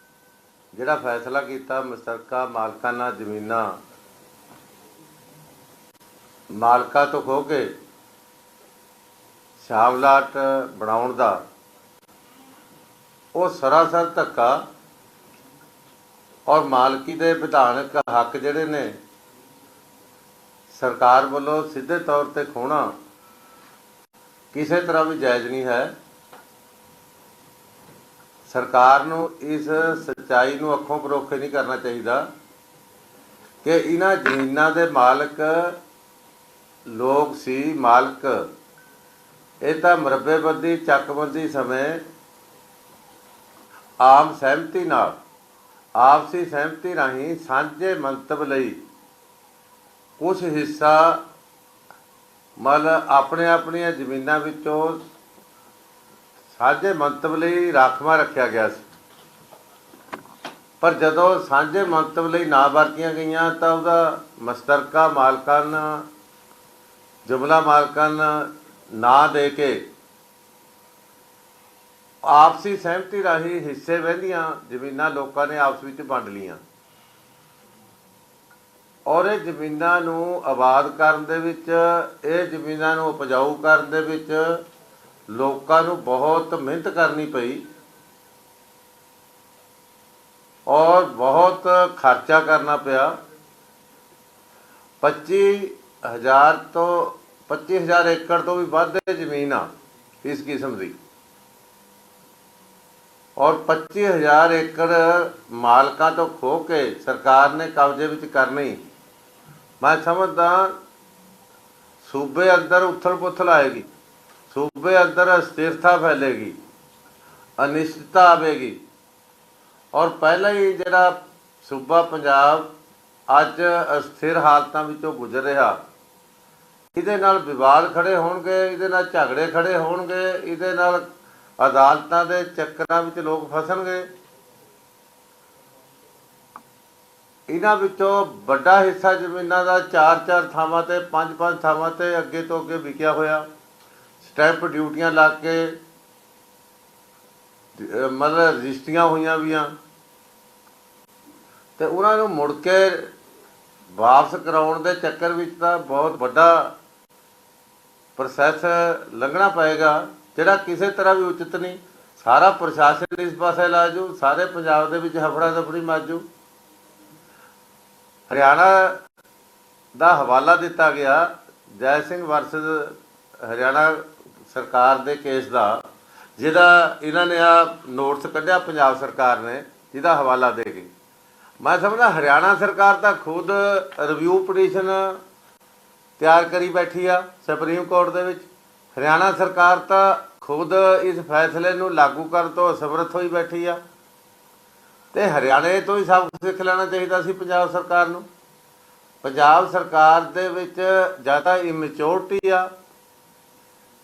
ਜਿਹੜਾ ਫੈਸਲਾ ਕੀਤਾ ਮੁਸ਼ਤਰਕਾ ਮਾਲਕਾਨਾ ਜ਼ਮੀਨਾਂ ਮਾਲਕਾਂ ਤੋਂ ਖੋਹ ਕੇ ਸ਼ਾਮਲਾਟ ਬਣਾਉਣ ਦਾ, ਉਹ ਸਰਾਸਰ ਧੱਕਾ ਔਰ ਮਾਲਕੀ ਦੇ ਵਿਧਾਨਕ ਹੱਕ ਜਿਹੜੇ ਨੇ ਸਰਕਾਰ ਵੱਲੋਂ ਸਿੱਧੇ ਤੌਰ ਤੇ ਖੋਣਾ ਕਿਸੇ ਤਰ੍ਹਾਂ ਵੀ ਜਾਇਜ਼ ਨਹੀਂ ਹੈ। ਸਰਕਾਰ ਨੂੰ ਇਸ ਸੱਚਾਈ ਨੂੰ ਅੱਖੋਂ ਪਰੋਖੇ ਨਹੀਂ ਕਰਨਾ ਚਾਹੀਦਾ ਕਿ ਇਹਨਾਂ ਜ਼ਮੀਨਾਂ ਦੇ ਮਾਲਕ ਲੋਕ ਸੀ। ਮਾਲਕ ਇਹ ਤਾਂ ਮਰੱਬੇਬੰਦੀ ਚੱਕਬੰਦੀ ਸਮੇਂ ਆਮ ਸਹਿਮਤੀ ਨਾਲ ਆਪਸੀ ਸਹਿਮਤੀ ਰਾਹੀਂ ਸਾਂਝੇ ਮੰਤਵ ਲਈ ਕੁਛ ਹਿੱਸਾ ਮਤਲਬ ਆਪਣੀਆਂ ਜ਼ਮੀਨਾਂ ਵਿੱਚੋਂ ਸਾਂਝੇ ਮੰਤਵ ਲਈ ਰਾਖਵਾਂ ਰੱਖਿਆ ਗਿਆ ਸੀ। ਪਰ ਜਦੋਂ ਸਾਂਝੇ ਮੰਤਵ ਲਈ ਨਾ ਵਰਤੀਆਂ ਗਈਆਂ ਤਾਂ ਉਹਦਾ ਮਸ਼ਤਰਕਾ ਮਾਲਕਾਨਾ ਜੁਮਲਾ ਮਾਲਕਾਨਾ ਨਾ ਦੇ ਕੇ ਆਪਸੀ ਸਹਿਮਤੀ ਰਾਹੀਂ ਹਿੱਸੇ ਵਹਿੰਦੀਆਂ ਜ਼ਮੀਨਾਂ ਲੋਕਾਂ ਨੇ ਆਪਸ ਵਿੱਚ ਵੰਡ ਲਈਆਂ ਔਰ ਇਹ ਜ਼ਮੀਨਾਂ ਨੂੰ ਆਬਾਦ ਕਰਨ ਦੇ ਵਿੱਚ, ਇਹ ਜ਼ਮੀਨਾਂ ਨੂੰ ਉਪਜਾਊ ਕਰਨ ਦੇ ਵਿੱਚ ਲੋਕਾਂ ਨੂੰ ਬਹੁਤ ਮਿਹਨਤ ਕਰਨੀ ਪਈ ਔਰ ਬਹੁਤ ਖਰਚਾ ਕਰਨਾ ਪਿਆ। 25,000 ਏਕੜ ਤੋਂ ਵੀ ਵੱਧ ਜ਼ਮੀਨ ਆ ਇਸ ਕਿਸਮ ਦੀ ਔਰ 25,000 ਏਕੜ ਮਾਲਕਾਂ ਤੋਂ ਖੋਹ ਕੇ ਸਰਕਾਰ ਨੇ ਕਬਜ਼ੇ ਵਿੱਚ ਕਰਨੀ। ਮੈਂ ਸਮਝਦਾ ਸੂਬੇ ਅੰਦਰ ਉਥਲ ਪੁਥਲ ਆਏਗੀ, ਸੂਬੇ ਅੰਦਰ ਅਸਥਿਰਤਾ ਫੈਲੇਗੀ, ਅਨਿਸ਼ਚਿਤਤਾ ਆਵੇਗੀ ਔਰ ਪਹਿਲਾਂ ਹੀ ਜਿਹੜਾ ਸੂਬਾ ਪੰਜਾਬ ਅੱਜ ਅਸਥਿਰ ਹਾਲਤਾਂ ਵਿੱਚੋਂ ਗੁਜ਼ਰ ਰਿਹਾ, ਇਹਦੇ ਨਾਲ ਵਿਵਾਦ ਖੜੇ ਹੋਣਗੇ, ਇਹਦੇ ਨਾਲ ਝਗੜੇ ਖੜੇ ਹੋਣਗੇ, ਇਹਦੇ ਨਾਲ ਅਦਾਲਤਾਂ ਦੇ ਚੱਕਰਾਂ ਵਿੱਚ ਲੋਕ ਫਸਣਗੇ। ਇਹਨਾਂ ਵਿੱਚੋਂ ਵੱਡਾ ਹਿੱਸਾ ਜ਼ਮੀਨਾਂ ਦਾ 4-4 ਥਾਵਾਂ ਤੇ 5-5 ਥਾਵਾਂ ਤੇ ਅੱਗੇ ਤੋਂ ਅੱਗੇ ਵਿਕਿਆ ਹੋਇਆ, ਸਟੈਂਪ ਡਿਊਟੀਆਂ ਲਾ ਕੇ ਮਤਲਬ ਰਜਿਸਟਰੀਆਂ ਹੋਈਆਂ ਵੀਆਂ ਤੇ ਉਹਨਾਂ ਨੂੰ ਮੁੜ ਕੇ ਵਾਪਸ ਕਰਾਉਣ ਦੇ ਚੱਕਰ ਵਿੱਚ ਤਾਂ ਬਹੁਤ ਵੱਡਾ ਪ੍ਰੋਸੈਸ ਲੰਘਣਾ ਪਏਗਾ ਜਿਹੜਾ ਕਿਸੇ ਤਰ੍ਹਾਂ ਵੀ ਉਚਿਤ ਨਹੀਂ। ਸਾਰਾ ਪ੍ਰਸ਼ਾਸਨ ਇਸ ਪਾਸੇ ਲਾ ਜੂ, ਸਾਰੇ ਪੰਜਾਬ ਦੇ ਵਿੱਚ ਹਫੜਾ ਦਫੜੀ ਮਾਜੂ। ਹਰਿਆਣਾ ਦਾ ਹਵਾਲਾ ਦਿੱਤਾ ਗਿਆ ਜੈ ਸਿੰਘ ਵਰਸਸ ਹਰਿਆਣਾ ਸਰਕਾਰ ਦੇ ਕੇਸ ਦਾ, ਜਿਹਦਾ ਇਹਨਾਂ ਨੇ ਆ ਨੋਟਿਸ ਕੱਢਿਆ ਪੰਜਾਬ ਸਰਕਾਰ ਨੇ, ਜਿਹਦਾ ਹਵਾਲਾ ਦੇ ਗਈ। ਮੈਂ ਸਮਝਦਾ ਹਰਿਆਣਾ ਸਰਕਾਰ ਤਾਂ ਖੁਦ ਰਿਵਿਊ ਪਟੀਸ਼ਨ ਤਿਆਰ ਕਰੀ ਬੈਠੀ ਆ ਸੁਪਰੀਮ ਕੋਰਟ ਦੇ ਵਿੱਚ। ਹਰਿਆਣਾ ਸਰਕਾਰ ਤਾਂ ਖੁਦ ਇਸ ਫੈਸਲੇ ਨੂੰ ਲਾਗੂ ਕਰਨ ਤੋਂ ਅਸਮਰੱਥ ਹੋਈ ਬੈਠੀ ਆ ਤੇ ਹਰਿਆਣੇ ਤੋਂ ਹੀ ਸਭ ਕੁਝ ਸਿੱਖ ਲੈਣਾ ਚਾਹੀਦਾ ਸੀ ਪੰਜਾਬ ਸਰਕਾਰ ਨੂੰ। ਪੰਜਾਬ ਸਰਕਾਰ ਦੇ ਵਿੱਚ ਜਾਂ ਤਾਂ ਇਮੈਚੋਰਟੀ ਆ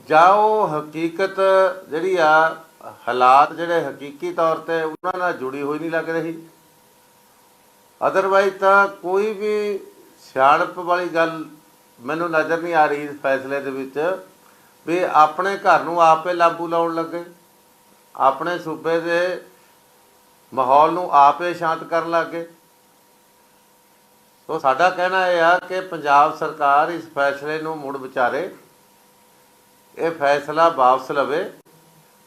ਜਾਂ ਉਹ ਹਕੀਕਤ ਜਿਹੜੀ ਆ ਹਾਲਾਤ ਜਿਹੜੇ ਹਕੀਕੀ ਤੌਰ ਤੇ ਉਹਨਾਂ ਨਾਲ ਜੁੜੀ ਹੋਈ ਨਹੀਂ ਲੱਗ ਰਹੀ। ਅਦਰਵਾਈਜ਼ ਤਾਂ ਕੋਈ ਵੀ ਸਿਆਣਪ ਵਾਲੀ ਗੱਲ ਮੈਨੂੰ ਨਜ਼ਰ ਨਹੀਂ ਆ ਰਹੀ ਇਸ ਫੈਸਲੇ ਦੇ ਵਿੱਚ ਵੀ ਆਪਣੇ ਘਰ ਨੂੰ ਆਪੇ ਲਾਗੂ ਲਾਉਣ ਲੱਗੇ, ਆਪਣੇ ਸੂਬੇ ਦੇ ਮਾਹੌਲ ਨੂੰ ਆਪੇ ਸ਼ਾਂਤ ਕਰਨ ਲੱਗੇ। ਸੋ ਸਾਡਾ ਕਹਿਣਾ ਇਹ ਆ ਕਿ ਪੰਜਾਬ ਸਰਕਾਰ ਇਸ ਫੈਸਲੇ ਨੂੰ ਮੁੜ ਵਿਚਾਰੇ, ਇਹ ਫੈਸਲਾ ਵਾਪਸ ਲਵੇ,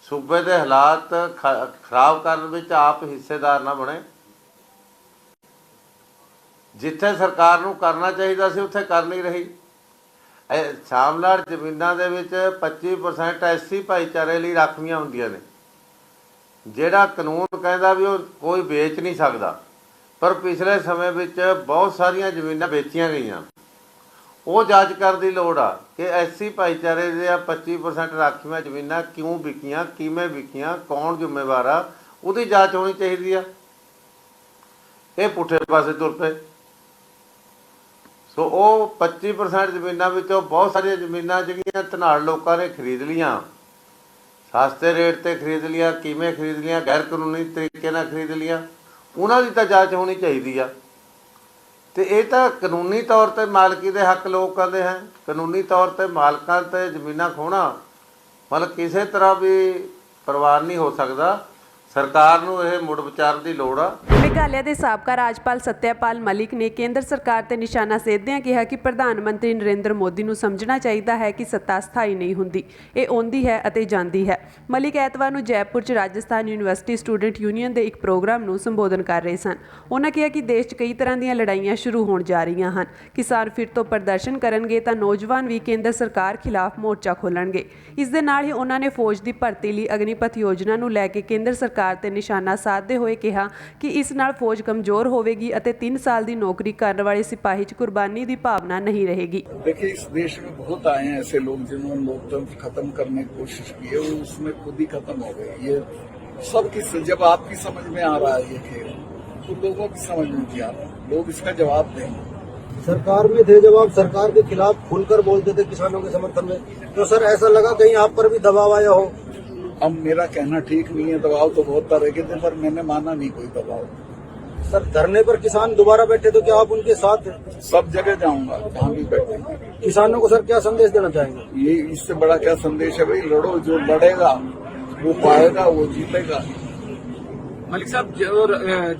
ਸੂਬੇ ਦੇ ਹਾਲਾਤ ਖਰਾਬ ਕਰਨ ਵਿੱਚ ਆਪ ਹਿੱਸੇਦਾਰ ਨਾ ਬਣੇ। ਜਿੱਥੇ ਸਰਕਾਰ ਨੂੰ ਕਰਨਾ ਚਾਹੀਦਾ ਸੀ ਉੱਥੇ ਕਰ ਨਹੀਂ ਰਹੀ। ਸ਼ਾਮਲਾਟ ਜ਼ਮੀਨਾਂ ਦੇ ਵਿੱਚ 25% ਐਸਸੀ ਭਾਈਚਾਰੇ ਲਈ ਰਾਖਵੀਆਂ ਹੁੰਦੀਆਂ ਨੇ, ਜਿਹੜਾ ਕਾਨੂੰਨ ਕਹਿੰਦਾ ਵੀ ਉਹ ਕੋਈ ਵੇਚ ਨਹੀਂ ਸਕਦਾ, ਪਰ ਪਿਛਲੇ ਸਮੇਂ ਵਿੱਚ ਬਹੁਤ ਸਾਰੀਆਂ ਜ਼ਮੀਨਾਂ ਵੇਚੀਆਂ ਗਈਆਂ। ਉਹ ਜਾਂਚ ਕਰਨ ਦੀ ਲੋੜ ਆ ਕਿ ਐਸਸੀ ਭਾਈਚਾਰੇ ਦੇ 25% ਰਾਖਵੀਆਂ ਜ਼ਮੀਨਾਂ ਕਿਉਂ ਵਿਕੀਆਂ, ਕਿਵੇਂ ਵਿਕੀਆਂ, ਕੌਣ ਜ਼ਿੰਮੇਵਾਰ ਆ, ਉਹਦੀ ਜਾਂਚ ਹੋਣੀ ਚਾਹੀਦੀ ਆ। ਇਹ ਪੁੱਠੇ ਪਾਸੇ ਤੁਰ ਪਏ। ਸੋ ਉਹ 25% ਜ਼ਮੀਨਾਂ ਵਿੱਚੋਂ ਬਹੁਤ ਸਾਰੀਆਂ ਜ਼ਮੀਨਾਂ ਜਿਹੜੀਆਂ ਧਨਾੜ ਲੋਕਾਂ ਨੇ ਖਰੀਦ ਲਈਆਂ, ਸਸਤੇ ਰੇਟ ਤੇ ਖਰੀਦ ਲਿਆ, ਕਿਵੇਂ ਖਰੀਦ ਲਿਆ, ਗੈਰ ਕਾਨੂੰਨੀ ਤਰੀਕੇ ਨਾਲ ਖਰੀਦ ਲਿਆ, ਉਹਨਾਂ ਦੀ ਤਾਂ ਜਾਂਚ ਹੋਣੀ ਚਾਹੀਦੀ ਆ। ਤੇ ਇਹ ਤਾਂ ਕਾਨੂੰਨੀ ਤੌਰ ਤੇ ਮਾਲਕੀ ਦੇ ਹੱਕ ਲੋਕ ਕਹਿੰਦੇ ਹੈ, ਕਾਨੂੰਨੀ ਤੌਰ ਤੇ ਮਾਲਕਾਂ ਤੇ ਜ਼ਮੀਨਾਂ ਖੋਹਣਾ ਮਤਲਬ ਕਿਸੇ ਤਰ੍ਹਾਂ ਵੀ ਪ੍ਰਵਾਨ ਨਹੀਂ ਹੋ ਸਕਦਾ। ਸਰਕਾਰ ਨੂੰ ਇਹ ਮੁੜ ਵਿਚਾਰਨ ਦੀ ਲੋੜ ਆ। ਮੇਘਾਲਿਆ ਦੇ ਸਾਬਕਾ ਰਾਜਪਾਲ ਸੱਤਿਆਪਾਲ ਮਲਿਕ ਨੇ ਕੇਂਦਰ ਸਰਕਾਰ ਤੇ ਨਿਸ਼ਾਨਾ ਸਾਧਦਿਆਂ ਕਿਹਾ ਕਿ ਪ੍ਰਧਾਨ ਮੰਤਰੀ ਨਰਿੰਦਰ ਮੋਦੀ ਨੂੰ ਸਮਝਣਾ ਚਾਹੀਦਾ ਹੈ ਕਿ ਸੱਤਾ ਸਥਾਈ ਨਹੀਂ ਹੁੰਦੀ, ਇਹ ਆਉਂਦੀ ਹੈ ਅਤੇ ਜਾਂਦੀ ਹੈ। ਮਲਿਕ ਐਤਵਾਰ ਨੂੰ ਜੈਪੁਰ 'ਚ ਰਾਜਸਥਾਨ ਯੂਨੀਵਰਸਿਟੀ ਸਟੂਡੈਂਟ ਯੂਨੀਅਨ ਦੇ ਇੱਕ ਪ੍ਰੋਗਰਾਮ ਨੂੰ ਸੰਬੋਧਨ ਕਰ ਰਹੇ ਸਨ। ਉਹਨਾਂ ਕਿਹਾ ਕਿ ਦੇਸ਼ 'ਚ ਕਈ ਤਰ੍ਹਾਂ ਦੀਆਂ ਲੜਾਈਆਂ ਸ਼ੁਰੂ ਹੋਣ ਜਾ ਰਹੀਆਂ ਹਨ। ਕਿਸਾਨ ਫਿਰ ਤੋਂ ਪ੍ਰਦਰਸ਼ਨ ਕਰਨਗੇ ਤਾਂ ਨੌਜਵਾਨ ਵੀ ਕੇਂਦਰ ਸਰਕਾਰ ਖਿਲਾਫ ਮੋਰਚਾ ਖੋਲ੍ਹਣਗੇ। ਇਸ ਦੇ ਨਾਲ ਹੀ ਉਹਨਾਂ ਨੇ ਫੌਜ ਦੀ ਭਰਤੀ ਲਈ ਅਗਨੀਪਥ ਯੋਜਨਾ ਨੂੰ ਲੈ ਕੇ ਕੇਂਦਰ ਸਰਕਾਰ ਤੇ ਨਿਸ਼ਾਨਾ ਸਾਧਦੇ ਹੋਏ ਕਿਹਾ ਕਿ ਇਸ ਨਾਲ ਫੌਜ ਕਮਜ਼ੋਰ ਹੋਵੇਗੀ ਅਤੇ 3 ਸਾਲ ਦੀ ਨੌਕਰੀ ਕਰਨ ਵਾਲੇ ਸਿਪਾਹੀ 'ਚ ਕੁਰਬਾਨੀ ਦੀ ਭਾਵਨਾ नहीं रहेगी। देखिए, इस देश में बहुत आए हैं ऐसे लोग जिन्होंने लोकतंत्र खत्म करने की कोशिश की है, वो उसमें खुद ही खत्म हो गए। ये सबकी जब आपकी समझ में आ रहा है ये खेल, तो लोगों की समझ में नहीं आ रहा, लोग इसका जवाब देंगे। सरकार में थे जब आप सरकार के खिलाफ खुलकर बोलते थे किसानों के समर्थन में, तो सर ऐसा लगा कहीं आप पर भी दबाव आया हो। अब मेरा कहना ठीक नहीं है, दबाव तो बहुत तरह के थे, पर मैंने माना नहीं कोई दबाव। सर धरने पर किसान दोबारा बैठे तो क्या आप उनके साथ? सब जगह जाऊंगा जहाँ भी बैठे। किसानों को सर क्या संदेश देना चाहेंगे? ये इससे बड़ा क्या संदेश है भाई, लड़ो, जो लड़ेगा वो पाएगा, वो जीतेगा। मलिक साहब, जो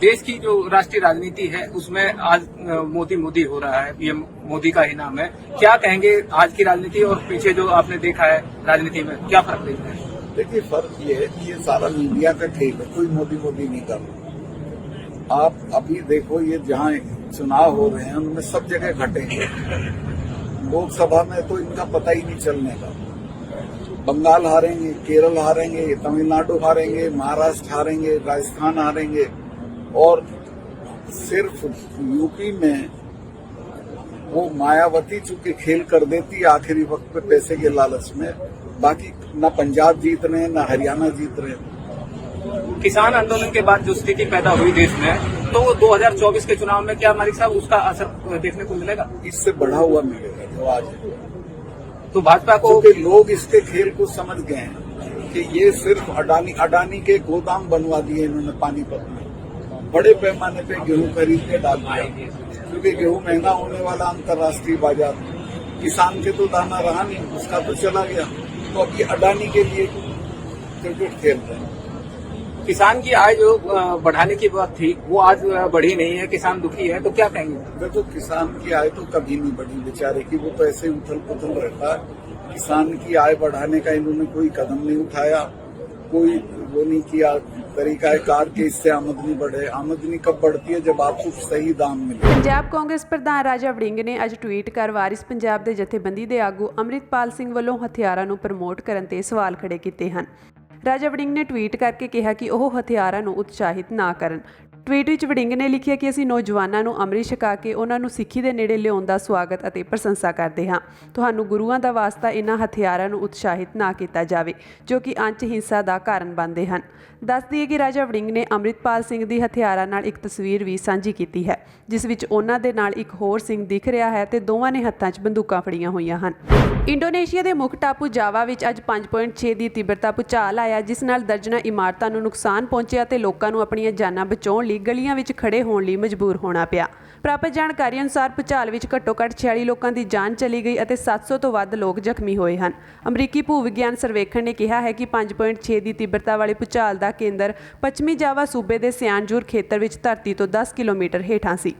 देश की जो राष्ट्रीय राजनीति है उसमें आज मोदी हो रहा है, ये मोदी का ही नाम है। क्या कहेंगे आज की राजनीति और पीछे जो आपने देखा है राजनीति में, क्या फर्क देखते हैं? देखिए, फर्क ये है कि ये सारा मीडिया का खेल है, कोई मोदी नहीं कर रहा। आप अभी देखो, ये जहाँ चुनाव हो रहे हैं उनमें सब जगह घटेंगे। लोकसभा में तो इनका पता ही नहीं चलने का। बंगाल हारेंगे, केरल हारेंगे, तमिलनाडु हारेंगे, महाराष्ट्र हारेंगे, राजस्थान हारेंगे, और सिर्फ यूपी में वो मायावती चूंकि खेल कर देती है आखिरी वक्त पे पैसे के लालच में, बाकी न पंजाब जीत रहे हैं न हरियाणा जीत रहे हैं। किसान आंदोलन के बाद जो स्थिति पैदा हुई देश में, तो 2024 के चुनाव में क्या मलिक साहब उसका असर देखने को मिलेगा? इससे बढ़ा हुआ मिलेगा जो आज है। तो भाजपा को, क्योंकि लोग इसके खेल को समझ गए हैं कि ये सिर्फ अडानी के गोदाम बनवा दिए इन्होंने पानीपत में, बड़े पैमाने पे गेहूं खरीद के डाल दिया, क्योंकि गेहूं महंगा होने वाला अंतर्राष्ट्रीय बाजार। किसान के तो दाना रहा नहीं, उसका तो चला गया, तो अब ये अडानी के लिए क्रिकेट खेल रहे हैं। किसान की आय जो बढ़ाने की बात थी वो आज बढ़ी नहीं है, किसान दुखी है, तो क्या कहेंगे? देखो, किसान की आय तो कभी नहीं बढ़ी बेचारे की, वो तो ऐसे उथल पुथल रहता है। किसान की आय बढ़ाने का इन्होंने कोई कदम नहीं उठाया, कोई वो नहीं किया तरीका है कार के इससे आमदनी बढ़े। आमदनी कब बढ़ती है? जब आपको सही दाम मिले। ਪੰਜਾਬ ਕਾਂਗਰਸ ਪ੍ਰਧਾਨ ਰਾਜਾ ਵੜਿੰਗ ਨੇ ਅੱਜ ਟਵੀਟ ਕਰ ਵਾਰਿਸ ਪੰਜਾਬ ਦੇ ਜਥੇਬੰਦੀ ਦੇ ਆਗੂ ਅੰਮ੍ਰਿਤਪਾਲ ਸਿੰਘ ਵੱਲੋਂ ਹਥਿਆਰਾਂ ਨੂੰ ਪ੍ਰਮੋਟ ਕਰਨ ਤੇ ਸਵਾਲ ਖੜੇ ਕੀਤੇ ਹਨ। ਰਾਜਾ ਵੜਿੰਗ ਨੇ ਟਵੀਟ ਕਰਕੇ ਕਿਹਾ ਕਿ ਉਹ ਹਥਿਆਰਾਂ ਨੂੰ ਉਤਸ਼ਾਹਿਤ ਨਾ ਕਰਨ। ਟਵੀਟ ਵਿੱਚ ਵੜਿੰਗ ਨੇ ਲਿਖਿਆ ਕਿ ਅਸੀਂ ਨੌਜਵਾਨਾਂ ਨੂੰ ਅੰਮ੍ਰਿਤ ਛਕਾ ਕੇ ਉਹਨਾਂ ਨੂੰ ਸਿੱਖੀ ਦੇ ਨੇੜੇ ਲਿਆਉਣ ਦਾ ਸਵਾਗਤ ਅਤੇ ਪ੍ਰਸ਼ੰਸਾ ਕਰਦੇ ਹਾਂ। ਤੁਹਾਨੂੰ ਗੁਰੂਆਂ ਦਾ ਵਾਸਤਾ ਇਹਨਾਂ ਹਥਿਆਰਾਂ ਨੂੰ ਉਤਸ਼ਾਹਿਤ ਨਾ ਕੀਤਾ ਜਾਵੇ ਜੋ ਕਿ ਅੰਚ ਹਿੰਸਾ ਦਾ ਕਾਰਨ ਬਣਦੇ ਹਨ। ਦੱਸ ਦਈਏ ਕਿ ਰਾਜਾ ਵੜਿੰਗ ਨੇ ਅੰਮ੍ਰਿਤਪਾਲ ਸਿੰਘ ਦੀ ਹਥਿਆਰਾਂ ਨਾਲ ਇੱਕ ਤਸਵੀਰ ਵੀ ਸਾਂਝੀ ਕੀਤੀ ਹੈ ਜਿਸ ਵਿੱਚ ਉਹਨਾਂ ਦੇ ਨਾਲ ਇੱਕ ਹੋਰ ਸਿੰਘ ਦਿਖ ਰਿਹਾ ਹੈ ਤੇ ਦੋਵਾਂ ਨੇ ਹੱਥਾਂ 'ਚ ਬੰਦੂਕਾਂ ਫੜੀਆਂ ਹੋਈਆਂ ਹਨ। ਇੰਡੋਨੇਸ਼ੀਆ ਦੇ ਮੁੱਖ ਟਾਪੂ ਜਾਵਾ ਵਿੱਚ ਅੱਜ 5.6 ਦੀ ਤੀਬਰਤਾ ਭੂਚਾਲ ਆਇਆ ਜਿਸ ਨਾਲ ਦਰਜਨਾਂ ਇਮਾਰਤਾਂ ਨੂੰ ਨੁਕਸਾਨ ਪਹੁੰਚਿਆ ਤੇ ਲੋਕਾਂ ਨੂੰ ਆਪਣੀਆਂ ਜਾਨਾਂ ਬਚਾਉਣ ਲਈ ਗਲੀਆਂ ਵਿੱਚ ਖੜੇ ਹੋਣ ਲਈ ਮਜਬੂਰ ਹੋਣਾ ਪਿਆ। ਪ੍ਰਾਪਤ ਜਾਣਕਾਰੀ ਅਨੁਸਾਰ ਭੂਚਾਲ ਵਿੱਚ ਘੱਟੋ-ਘੱਟ 46 ਲੋਕਾਂ ਦੀ ਜਾਨ ਚਲੀ ਗਈ ਅਤੇ 700 ਤੋਂ ਵੱਧ ਲੋਕ ਜ਼ਖਮੀ ਹੋਏ ਹਨ। ਅਮਰੀਕੀ ਭੂ ਵਿਗਿਆਨ ਸਰਵੇਖਣ ਨੇ ਕਿਹਾ ਹੈ ਕਿ 5.6 ਦੀ ਤੀਬਰਤਾ ਵਾਲੇ ਭੂਚਾਲ ਦਾ ਕੇਂਦਰ ਪੱਛਮੀ ਜਾਵਾ ਸੂਬੇ ਦੇ ਸਿਆਨਜੂਰ ਖੇਤਰ ਵਿੱਚ ਧਰਤੀ ਤੋਂ 10 ਕਿਲੋਮੀਟਰ ਹੇਠਾਂ ਸੀ।